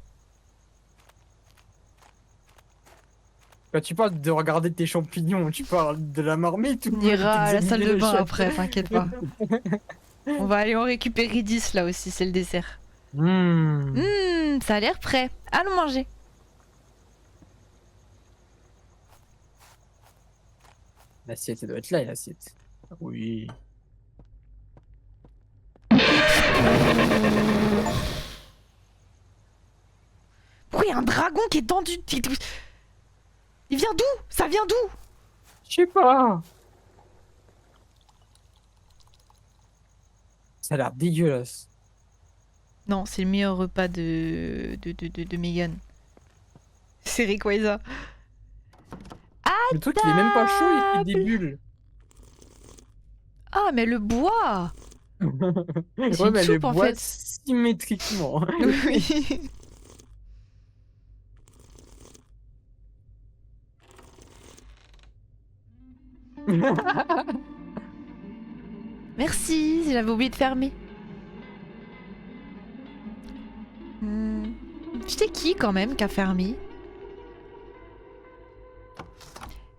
Quand tu parles de regarder tes champignons, tu parles de la marmite ou On ira à la salle de bain chef. après, t'inquiète pas. On va aller en récupérer 10 là aussi, c'est le dessert. Ça a l'air prêt. Allons manger. L'assiette, elle doit être là, l'assiette. Oui. Pourquoi il y a un dragon qui est tendu? Il vient d'où? Ça vient d'où? Je sais pas. Ça a l'air dégueulasse. Non, c'est le meilleur repas de Megan. C'est Rayquaza. Le truc, il est même pas chaud, il fait des bulles. Ah, mais le bois! C'est Ouais, une mais soupe, le en bois fait. symétriquement. Oui. Merci, j'avais oublié de fermer. C'était qui quand même qui a fermé?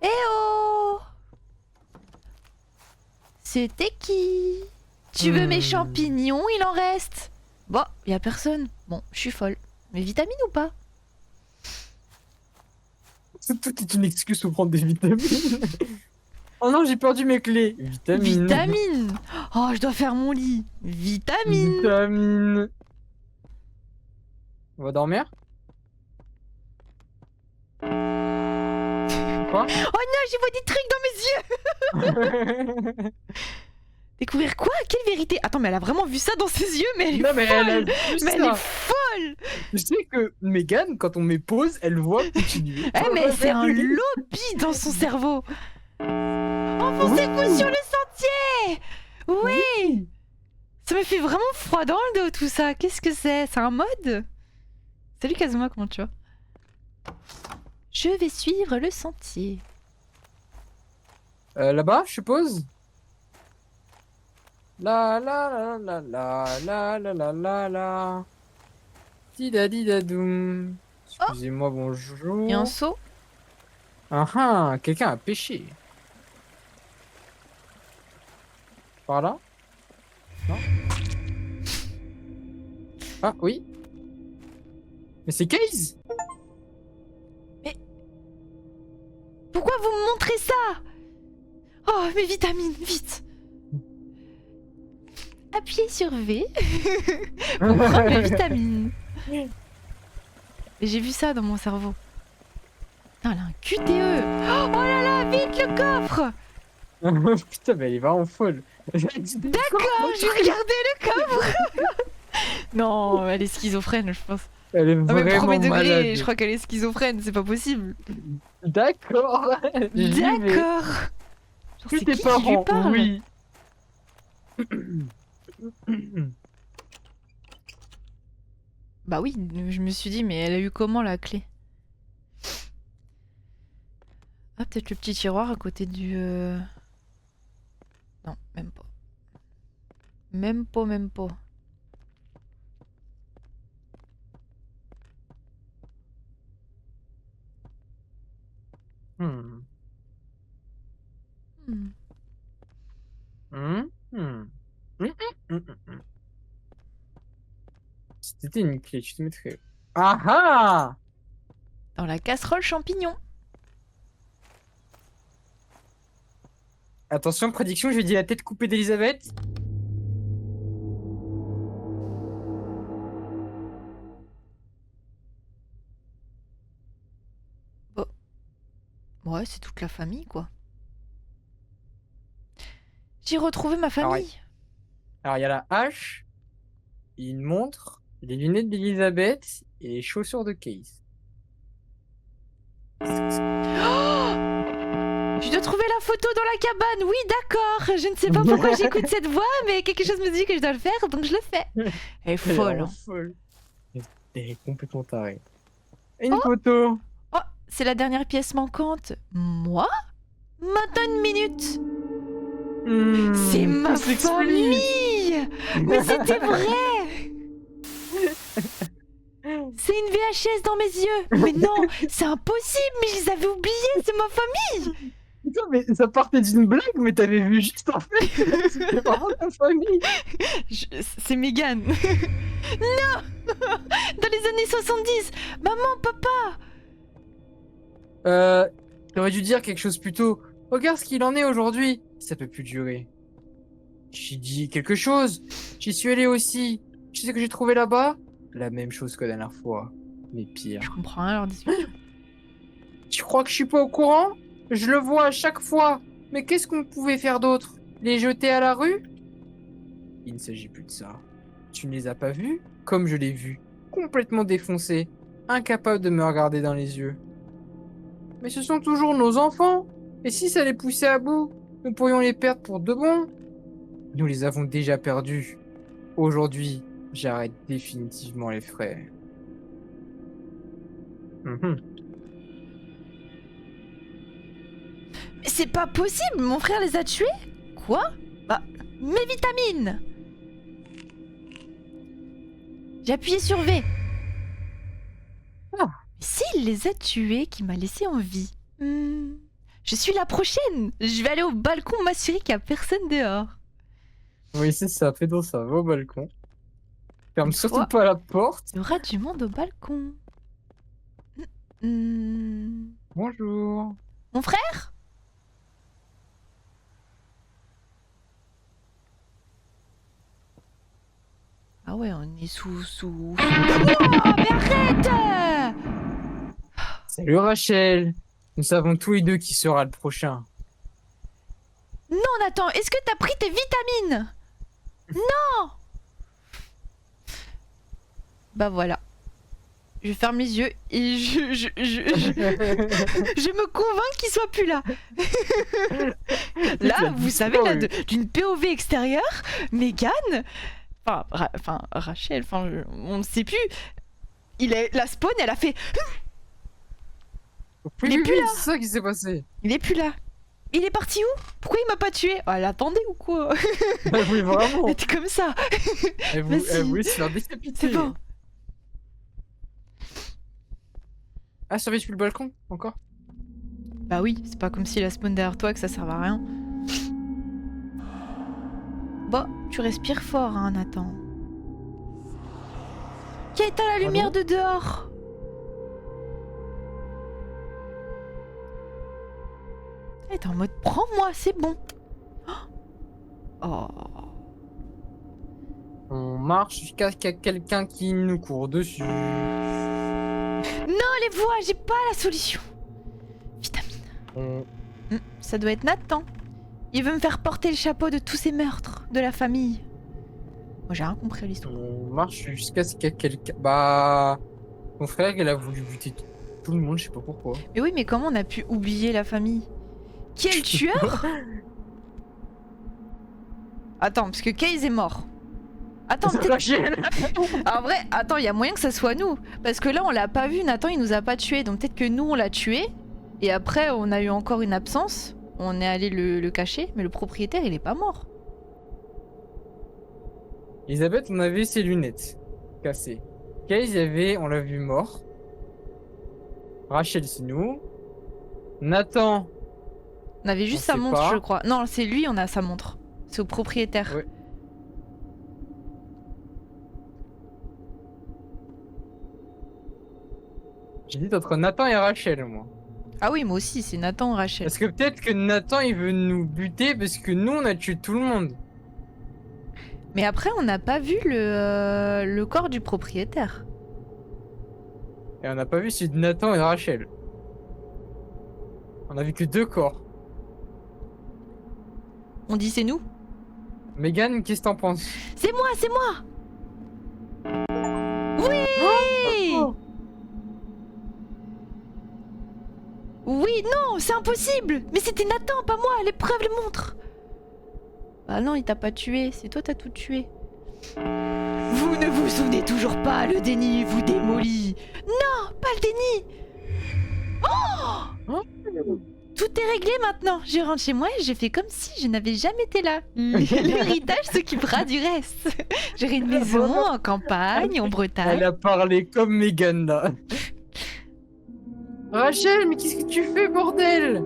Eh oh! C'était qui? Tu veux mes champignons? Il en reste. Bon, y a personne. Bon, je suis folle. Mais vitamines ou pas? Tout est une excuse pour prendre des vitamines. Oh non, j'ai perdu mes clés. Vitamines. Vitamines! Oh, je dois faire mon lit. Vitamines! Vitamines. On va dormir? Quoi? Oh non, j'y vois des trucs dans mes yeux! Découvrir quoi? Quelle vérité? Attends, mais elle a vraiment vu ça dans ses yeux, mais elle est Non, mais elle a folle! vu Mais elle ça. est folle! Je sais que Megan, quand on met pause, elle voit continuer. Eh, mais c'est un lobby dans son cerveau! Enfoncez-vous sur le sentier! Oui! Ça me fait vraiment froid dans le dos tout ça. Qu'est-ce que c'est? C'est un mode? Salut Kazuma, comment tu vas? Je vais suivre le sentier. Là-bas, je suppose? La la la la la la la la la. Didadidadoum. Excusez-moi, bonjour. Et un seau? Ah ah, quelqu'un a pêché. Par là? Non? Ah oui? Mais c'est Case! Pourquoi vous me montrez ça? Oh, mes vitamines, vite! Appuyez sur V pour prendre mes vitamines. Et j'ai vu ça dans mon cerveau. Putain, elle a un QTE. Oh là là, vite le coffre! Putain, mais elle est vraiment folle. D'accord, je vais regarder le coffre. Non, elle est schizophrène, je pense. Elle est Ah, mais vraiment premier degré, malade. je crois qu'elle est schizophrène, c'est pas possible. D'accord. J'y vais. D'accord. Genre, Plus c'est tes qui lui parents, parle? oui. Bah oui, je me suis dit, mais elle a eu comment la clé? Ah, peut-être le petit tiroir à côté du... Non, même pas. Même pas, même pas. Hmm. Hmm. Hmm. Hmm. Si t'étais une clé, tu te mettrais. Ah ah! Dans la casserole champignon. Attention, prédiction, je lui dis la tête coupée d'Elisabeth. Ouais, c'est toute la famille, quoi. J'ai retrouvé ma Alors, famille. alors, il y a la hache, une montre, les lunettes d'Elisabeth et les chaussures de Case. Je dois trouver la photo dans la cabane. Oui, d'accord. Je ne sais pas pourquoi j'écoute cette voix, mais quelque chose me dit que je dois le faire, donc je le fais. Elle est Elle est folle. vraiment Hein. folle. Elle est complètement tarée. Une Oh, photo. oh, c'est la dernière pièce manquante. Moi? Maintenant une minute. C'est ma Tout s'explique. famille. Mais c'était vrai. C'est une VHS dans mes yeux. Mais non, c'est impossible. Mais je les avais oubliés. C'est ma famille. Putain, mais ça partait d'une blague, mais t'avais vu juste en fait. C'était vraiment ta famille. C'est Mégane. Non. Dans les années 70. Maman, papa. T'aurais dû dire quelque chose plus tôt. Regarde ce qu'il en est aujourd'hui. Ça peut plus durer. J'ai dit quelque chose. J'y suis allé aussi. Tu sais ce que j'ai trouvé là-bas? La même chose que la dernière fois. Mais pire. Je comprends rien à leur discussion. Tu crois que je suis pas au courant? Je le vois à chaque fois. Mais qu'est-ce qu'on pouvait faire d'autre? Les jeter à la rue? Il ne s'agit plus de ça. Tu ne les as pas vus? Comme je l'ai vu. Complètement défoncé. Incapable de me regarder dans les yeux. Mais ce sont toujours nos enfants. Et si ça les poussait à bout, nous pourrions les perdre pour de bon. Nous les avons déjà perdus. Aujourd'hui, j'arrête définitivement les frais. Mhm. Mais c'est pas possible, mon frère les a tués? Quoi? Bah, mes vitamines! J'ai appuyé sur V. Ah. S'il les a tués, qui m'a laissé en vie. Je suis la prochaine. Je vais aller au balcon m'assurer qu'il n'y a personne dehors. Oui, c'est ça. Fais donc ça. Va au balcon. Ferme Une surtout fois. pas la porte. Il y aura du monde au balcon. Bonjour. Mon frère? Ah ouais, on est sous... Oh, mais arrête! Salut Rachel. Nous savons tous les deux qui sera le prochain. Non, Nathan, est-ce que t'as pris tes vitamines? Non! Bah voilà. Je ferme les yeux et je me convainc qu'il soit plus là. Là, vous savez, là, d'une POV extérieure, Mégane, enfin Rachel, on ne sait plus. La spawn, elle a fait. Il est plus là. C'est ça qui s'est passé. Il est plus là. Il est parti où? Pourquoi il m'a pas tué? Oh, elle attendait ou quoi? Oui, vraiment. Elle était comme ça. Elle voulait se faire décapiter. C'est bon. Ah, surveille plus le balcon encore? Bah oui, c'est pas comme si la spawn derrière toi que ça serve à rien. Bon, tu respires fort, hein, Nathan. Qui a éteint la lumière de dehors? Elle est en mode prends-moi, c'est bon. Oh. On marche jusqu'à ce qu'il y a quelqu'un qui nous court dessus. Non, les voix, j'ai pas la solution. Vitamine. Ça doit être Nathan. Il veut me faire porter le chapeau de tous ces meurtres de la famille. Moi, j'ai rien compris à l'histoire. On marche jusqu'à ce qu'il y a quelqu'un. Bah. Mon frère, il a voulu buter tout le monde, je sais pas pourquoi. Mais oui, mais comment on a pu oublier la famille? Qui est le tueur? Attends, parce que Case est mort. Attends, peut-être... En vrai, attends, il y a moyen que ça soit nous. Parce que là, on l'a pas vu, Nathan, il nous a pas tué. Donc peut-être que nous, on l'a tué. Et après, on a eu encore une absence. On est allé le cacher. Mais le propriétaire, il est pas mort. Elisabeth, on avait ses lunettes cassées. Case, on l'a vu mort. Rachel, c'est nous. Nathan. On avait juste sa montre, je crois. Non, c'est lui, on a sa montre. C'est au propriétaire. Ouais. J'hésite entre Nathan et Rachel, moi. Ah oui, moi aussi, c'est Nathan ou Rachel. Parce que peut-être que Nathan, il veut nous buter parce que nous, on a tué tout le monde. Mais après, on n'a pas vu le corps du propriétaire. Et on n'a pas vu celui de Nathan et Rachel. On a vu que 2 corps. On dit c'est nous? Megan, qu'est-ce que t'en penses? C'est moi, c'est moi! Oui! Oh Oui, non, c'est impossible! Mais c'était Nathan, pas moi, les preuves le montrent! Ah non, il t'a pas tué, c'est toi t'as tout tué. Vous ne vous souvenez toujours pas, le déni vous démolit! Non, pas le déni! Hein? Tout est réglé maintenant. Je rentre chez moi et je fais comme si je n'avais jamais été là. L'héritage s'occupera du reste. J'aurai une maison en campagne, en Elle Bretagne. a parlé comme Megan là. Rachel, mais qu'est-ce que tu fais, bordel?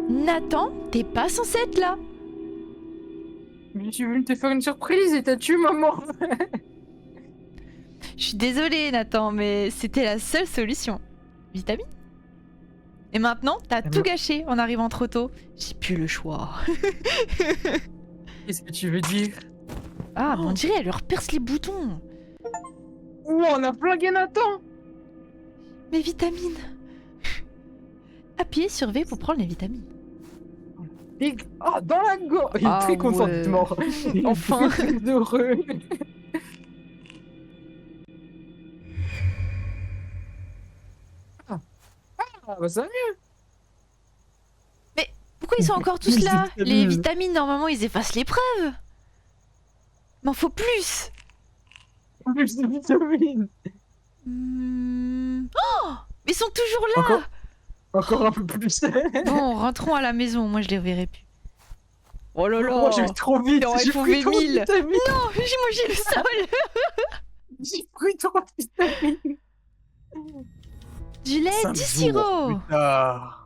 Nathan, t'es pas censé être là. Mais je suis venu te faire une surprise et t'as tué maman. Je suis désolée, Nathan, mais c'était la seule solution. Vitamine. Et maintenant, t'as tout gâché en arrivant trop tôt. J'ai plus le choix. Qu'est-ce que tu veux dire? Ah, mais on dirait, elle leur perce les boutons. Ouh, on a flingué Nathan. Mes vitamines. Appuyez sur V pour prendre les vitamines. Et... Oh, dans la gorge. Il est Ah très content ouais. d'être mort. Il est Enfin. très heureux. Ah, bah ça va mieux. Pourquoi ils sont encore tous Les là? vitamines. Les vitamines, normalement, ils effacent l'épreuve. M'en faut plus. Plus de vitamines. Oh, mais ils sont toujours là. Encore un peu plus. Bon, rentrons à la maison. Moi, je les reverrai plus. Oh là là. Moi, j'ai vu trop vite. Non, il J'ai faut pris trop de 2000. vitamines. Non, j'ai mangé le sol. J'ai pris trop de vitamines. Du lait, 5 du jours sirop. plus tard.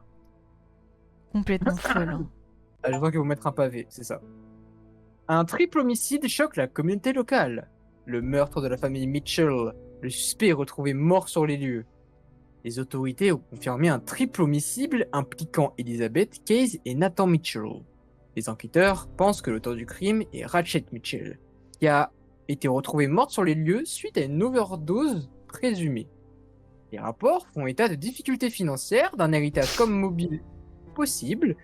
Complètement folle. Hein. Ah, je vois qu'ils vont mettre un pavé, c'est ça. Un triple homicide choque la communauté locale. Le meurtre de la famille Mitchell. Le suspect est retrouvé mort sur les lieux. Les autorités ont confirmé un triple homicide impliquant Elizabeth Case et Nathan Mitchell. Les enquêteurs pensent que l'auteur du crime est Rachel Mitchell, qui a été retrouvée morte sur les lieux suite à une overdose présumée. Les rapports font état de difficultés financières, d'un héritage comme mobile possible.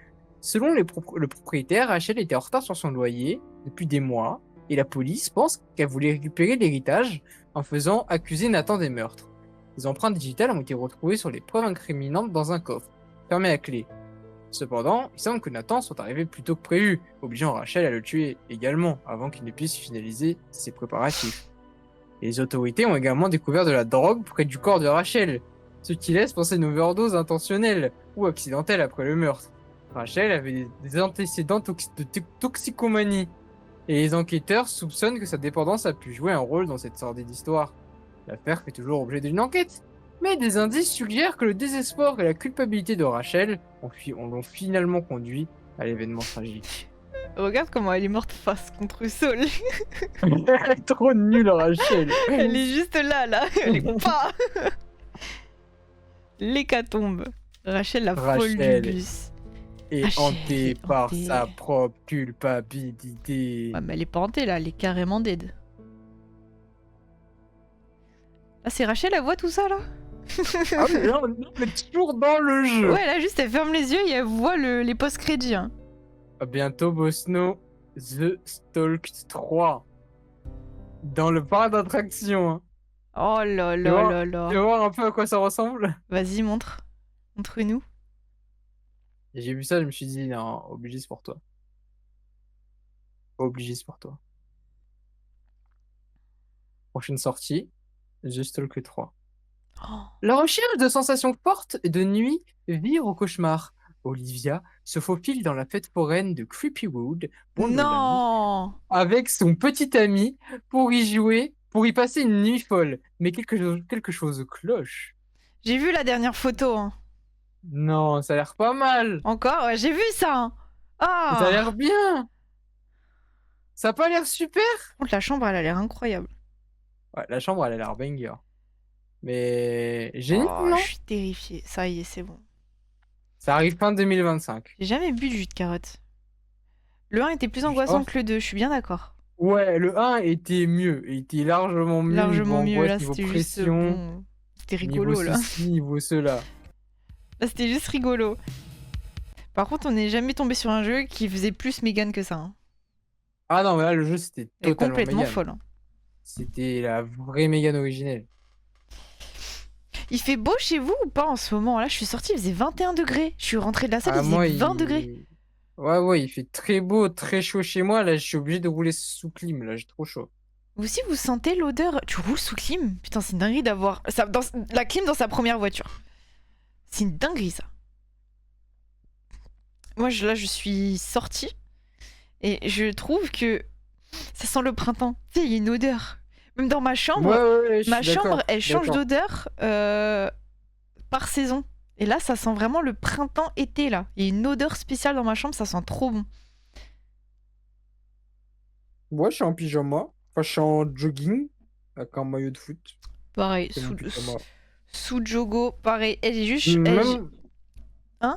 Selon le propriétaire, Rachel était en retard sur son loyer depuis des mois, et la police pense qu'elle voulait récupérer l'héritage en faisant accuser Nathan des meurtres. Les empreintes digitales ont été retrouvées sur les preuves incriminantes dans un coffre, fermé à clé. Cependant, il semble que Nathan soit arrivé plus tôt que prévu, obligeant Rachel à le tuer également, avant qu'il ne puisse finaliser ses préparatifs. Les autorités ont également découvert de la drogue près du corps de Rachel, ce qui laisse penser une overdose intentionnelle ou accidentelle après le meurtre. Rachel avait des antécédents de toxicomanie, et les enquêteurs soupçonnent que sa dépendance a pu jouer un rôle dans cette sordide histoire. L'affaire fait toujours objet d'une enquête, mais des indices suggèrent que le désespoir et la culpabilité de Rachel l'ont finalement conduit à l'événement tragique. Regarde comment elle est morte face contre Saul. Elle est trop nulle, Rachel. Elle est juste là, là. Elle est pas. L'hécatombe. Rachel, la folle du Rachel bus. est Rachel hantée est par hantée. sa propre culpabilité. Ouais, mais elle est pas hantée là, elle est carrément dead. Ah, c'est Rachel, elle voit tout ça là? Ah mais là, on est toujours dans le jeu. Ouais, là, juste elle ferme les yeux et elle voit les post-crédits. Hein. À bientôt, Bosno. The Stalked 3. Dans le parc d'attractions. Hein. Oh là Tu là vois- là là. Tu vas voir un peu à quoi ça ressemble? Vas-y, montre. Montre-nous. Et j'ai vu ça, je me suis dit, non, obligé, c'est pour toi. Obligé, c'est pour toi. Prochaine sortie, The Stalker 3. Oh. La recherche de sensations fortes de nuit vire au cauchemar. Olivia se faufile dans la fête foraine de Creepywood Non. avec son petit ami pour y passer une nuit folle. Mais quelque chose cloche. J'ai vu la dernière photo. Hein. Non, ça a l'air pas mal. Encore? Ouais, j'ai vu ça. Hein. Ah. Ça a l'air bien. Ça a pas l'air super. Par contre, la chambre, elle a l'air incroyable. Ouais, la chambre, elle a l'air banger. Mais génial, Oh, non? je suis terrifiée. Ça y est, c'est bon. Ça arrive fin 2025. J'ai jamais bu de jus de carotte. Le 1 était plus angoissant que le 2, je suis bien d'accord. Ouais, le 1 était mieux. Il était largement mieux. Largement niveau mieux, là angoisse, niveau c'était juste pression, bon. C'était rigolo niveau là. ceci, niveau cela. Là c'était juste rigolo. Par contre, on n'est jamais tombé sur un jeu qui faisait plus Mégane que ça. Hein. Ah non, mais là, le jeu, c'était Elle est totalement complètement Mégane. folle. Hein. C'était la vraie Mégane originelle. Il fait beau chez vous ou pas en ce moment? Là, je suis sortie, il faisait 21 degrés. Je suis rentrée de la salle, Ah, il moi, faisait 20 degrés. Ouais, il fait très beau, très chaud chez moi. Là, je suis obligé de rouler sous clim. Là, j'ai trop chaud. Vous aussi, vous sentez l'odeur? Tu roules sous clim? Putain, c'est une dinguerie d'avoir la clim dans sa première voiture. C'est une dinguerie, ça. Moi, là, je suis sortie et je trouve que ça sent le printemps. Tu sais, il y a une odeur. Même dans ma chambre, Ouais, je ma suis d'accord. chambre, elle change D'accord. d'odeur par saison. Et là, ça sent vraiment le printemps-été, là. Il y a une odeur spéciale dans ma chambre, ça sent trop bon. Moi, je suis en pyjama. Enfin, je suis en jogging avec un maillot de foot. Pareil, C'est mon pyjama. sous Jogo, pareil. Elle est juste... Même... Hein?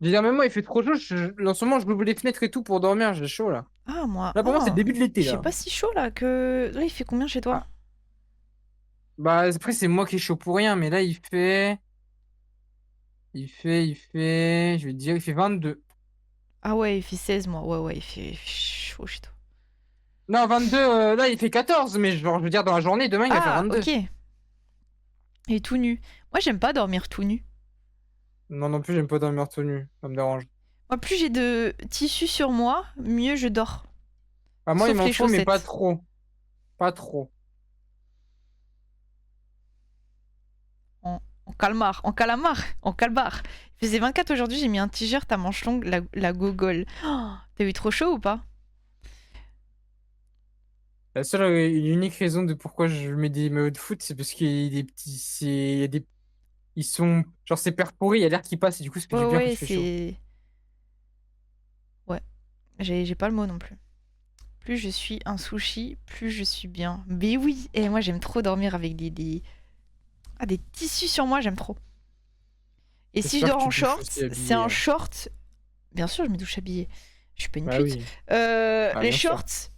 Je veux dire, même moi, il fait trop chaud. En ce moment, je ouvre les fenêtres et tout pour dormir. J'ai chaud, là. Ah, moi... Là, pour moi, c'est le début de l'été, Je sais là. pas si chaud, là, que... Là, il fait combien chez toi? Ah. Bah, après, c'est moi qui est chaud pour rien. Mais là, il fait... Je vais te dire, il fait 22. Ah ouais, il fait 16, moi. Ouais, il fait chaud chez toi. Non, 22, là, il fait 14. Mais genre, je veux dire, dans la journée, demain, il va faire 22. Ok. Et tout nu. Moi, j'aime pas dormir tout nu. Non plus, j'aime pas dormir tout nu. Ça me dérange. Moi, plus j'ai de tissu sur moi, mieux je dors. Ah, moi, Sauf il m'en les faut, mais pas chaussettes. trop. Pas trop. En calmar, en calbar. Il faisait 24 aujourd'hui, j'ai mis un t-shirt à manches longues, la gogole. Oh, t'as eu trop chaud ou pas? La seule et unique raison de pourquoi je mets des maillots de foot, c'est parce qu'il y a des petits. Il y a des... Ils sont. Genre, c'est perforé, il y a l'air qui passe, et du coup, ça fait du bien quand il fait chaud. c'est... Ouais, j'ai pas le mot non plus. Plus je suis un sushi, plus je suis bien. Mais oui, et moi j'aime trop dormir avec des tissus sur moi, j'aime trop. Et si je J'espère dors que en tu douches short, aussi c'est habillé, un hein. short. Bien sûr, je me douche habillée. Je suis pas une Bah pute. oui. Ah, Les bien sûr. shorts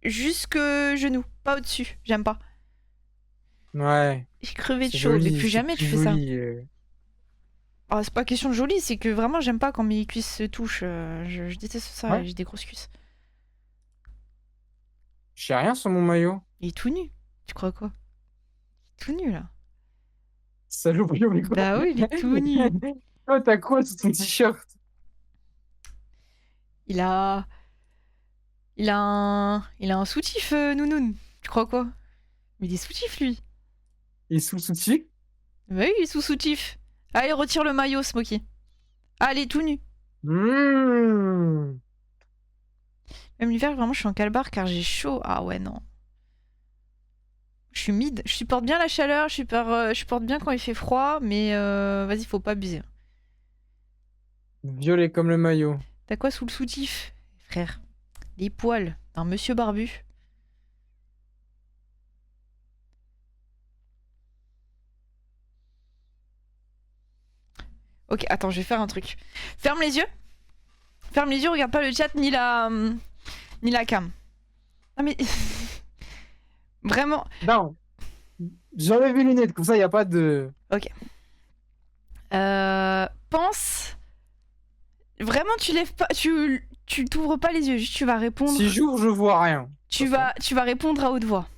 jusque genou, pas au-dessus. J'aime pas. Ouais. J'ai crevé de C'est chaud, mais joli, plus c'est jamais tu plus fais ça. joli. Ah, c'est pas question de joli, c'est que vraiment j'aime pas quand mes cuisses se touchent. Je déteste ça, Ouais. et j'ai des grosses cuisses. J'ai rien sur mon maillot. Il est tout nu. Tu crois quoi? Il est tout nu là. Saloperie, mais quoi? Bah oui, il est tout nu. Oh, t'as quoi sur ton t-shirt? Il a. Il a un soutif, nounoun. Tu crois quoi? Mais il est soutif lui. Il est sous le soutien? Bah oui, il est sous soutif. Allez, retire le maillot, Smokey. Allez, tout nu. Mmh. Même l'hiver, vraiment, je suis en calbar car j'ai chaud. Ah ouais, non. Je suis mid. Je supporte bien la chaleur, je supporte bien quand il fait froid, mais vas-y, faut pas abuser. Violet comme le maillot. T'as quoi sous le soutif, frère? Des poils d'un monsieur barbu. Ok, attends, je vais faire un truc. Ferme les yeux. Ferme les yeux, regarde pas le chat ni la cam. Non mais... Vraiment. Non. J'enlève mes lunettes, comme ça, il n'y a pas de... Ok. Pense... Vraiment, tu lèves pas... Tu t'ouvres pas les yeux, juste tu vas répondre... Si j'ouvre, je vois rien. Tu vas répondre à haute voix.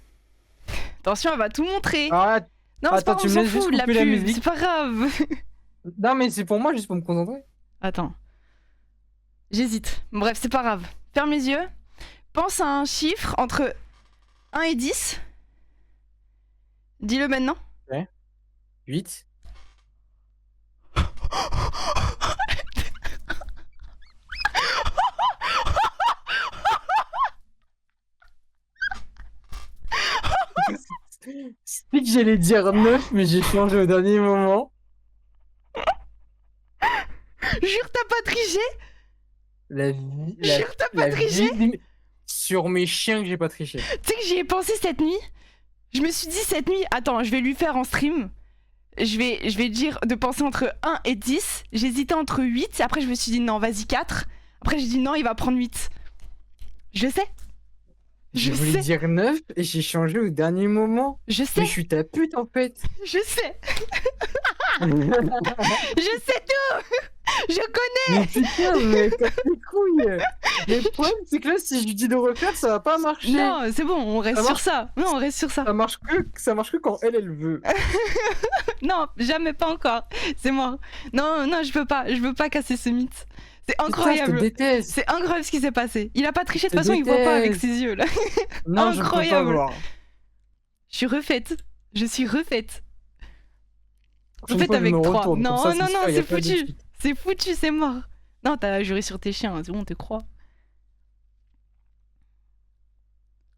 Attention, elle va tout montrer. Arrête. Non, c'est pas Attends, grave, tu on me s'en laisses juste fout de la couper la pub, musique. c'est pas grave. Non, mais c'est pour moi, juste pour me concentrer. Attends. J'hésite. Bref, c'est pas grave. Ferme les yeux. Pense à un chiffre entre 1 et 10. Dis-le maintenant. Ouais. 8. C'est que j'allais dire 9, mais j'ai changé au dernier moment. Jure, t'as pas triché. Jure, t'as pas triché. Sur mes chiens que j'ai pas triché. Tu sais que j'y ai pensé cette nuit. Je me suis dit cette nuit, attends, je vais lui faire en stream. Je vais dire de penser entre 1 et 10. J'hésitais entre 8. Après, je me suis dit non, vas-y, 4. Après, j'ai dit non, il va prendre 8. Je sais. Je voulais dire 9 et j'ai changé au dernier moment. Je sais. Mais je suis ta pute en fait. Je sais. Je sais tout. Je connais. Mais putain, mais casse les couilles. Mais le problème, c'est que là, si je lui dis de refaire, ça va pas marcher. Non, c'est bon, on reste Ça sur marche. ça. Non, on reste sur ça. Ça marche que quand elle veut. Non, jamais, pas encore. C'est mort. Non, non, je veux pas casser ce mythe. C'est Putain, je te incroyable. déteste. C'est incroyable ce qui s'est passé. Il a pas triché, de Je toute façon, il voit pas avec déteste. ses yeux là. Non, je peux pas Incroyable. voir. Je suis refaite. Je suis refaite. Prochaine Refaite fois, je avec me 3. retourne, comme Non, ça, non, c'est non, sûr, y a c'est pas de foutu. suite. C'est foutu, c'est mort. Non, t'as juré sur tes chiens, c'est bon, on te croit.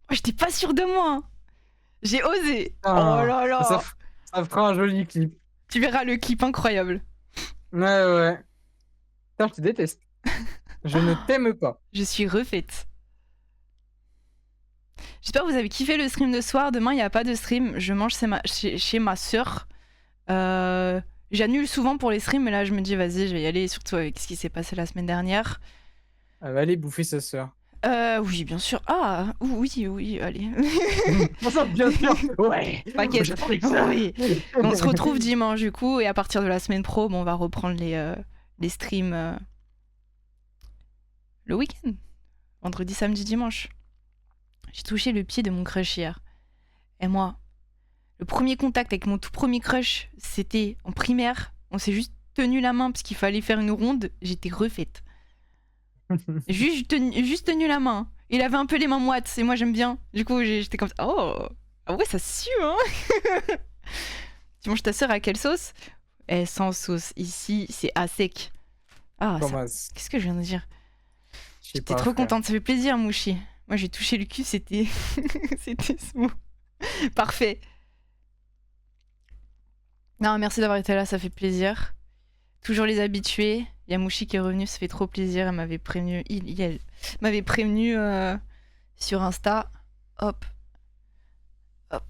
Oh, j'étais pas sûre de moi. Hein. J'ai osé. Oh là là. Ça fera un joli clip. Tu verras le clip incroyable. Ouais, ouais. Putain, je te déteste. Je ne t'aime pas. Je suis refaite. J'espère que vous avez kiffé le stream de soir. Demain, il n'y a pas de stream. Je mange chez ma sœur. J'annule souvent pour les streams, mais là, je me dis, vas-y, je vais y aller, surtout avec ce qui s'est passé la semaine dernière. Elle va aller bouffer sa sœur. Oui, bien sûr. Ah, oui, oui, allez. Ça, bien sûr. Ouais. T'inquiète. J'attendais que ça. Oui. On se retrouve dimanche, du coup, et à partir de la semaine pro, bon, on va reprendre les streams le week-end. Vendredi, samedi, dimanche. J'ai touché le pied de mon crush hier. Et moi, le premier contact avec mon tout premier crush, c'était en primaire. On s'est juste tenu la main parce qu'il fallait faire une ronde. J'étais refaite. Juste tenu la main. Il avait un peu les mains moites et moi j'aime bien. Du coup, j'étais comme ça. Oh, ah ouais, ça sue, hein. Tu manges ta sœur à quelle sauce? Sans sauce. Ici, c'est à sec. Ah, qu'est-ce que je viens de dire? J'étais trop contente. Ça fait plaisir, Mouchi. Moi, j'ai touché le cul, c'était smooth. Parfait. Non, merci d'avoir été là, ça fait plaisir. Toujours les habitués. Il y a Mouchi qui est revenu, ça fait trop plaisir. Elle m'avait prévenu, elle m'avait prévenu sur Insta. Hop. Hop.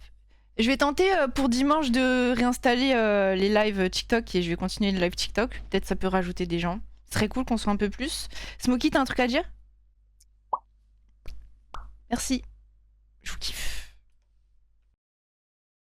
Je vais tenter pour dimanche de réinstaller les lives TikTok et je vais continuer le live TikTok. Peut-être ça peut rajouter des gens. Ce serait cool qu'on soit un peu plus. Smokey, t'as un truc à dire? Merci. Je vous kiffe.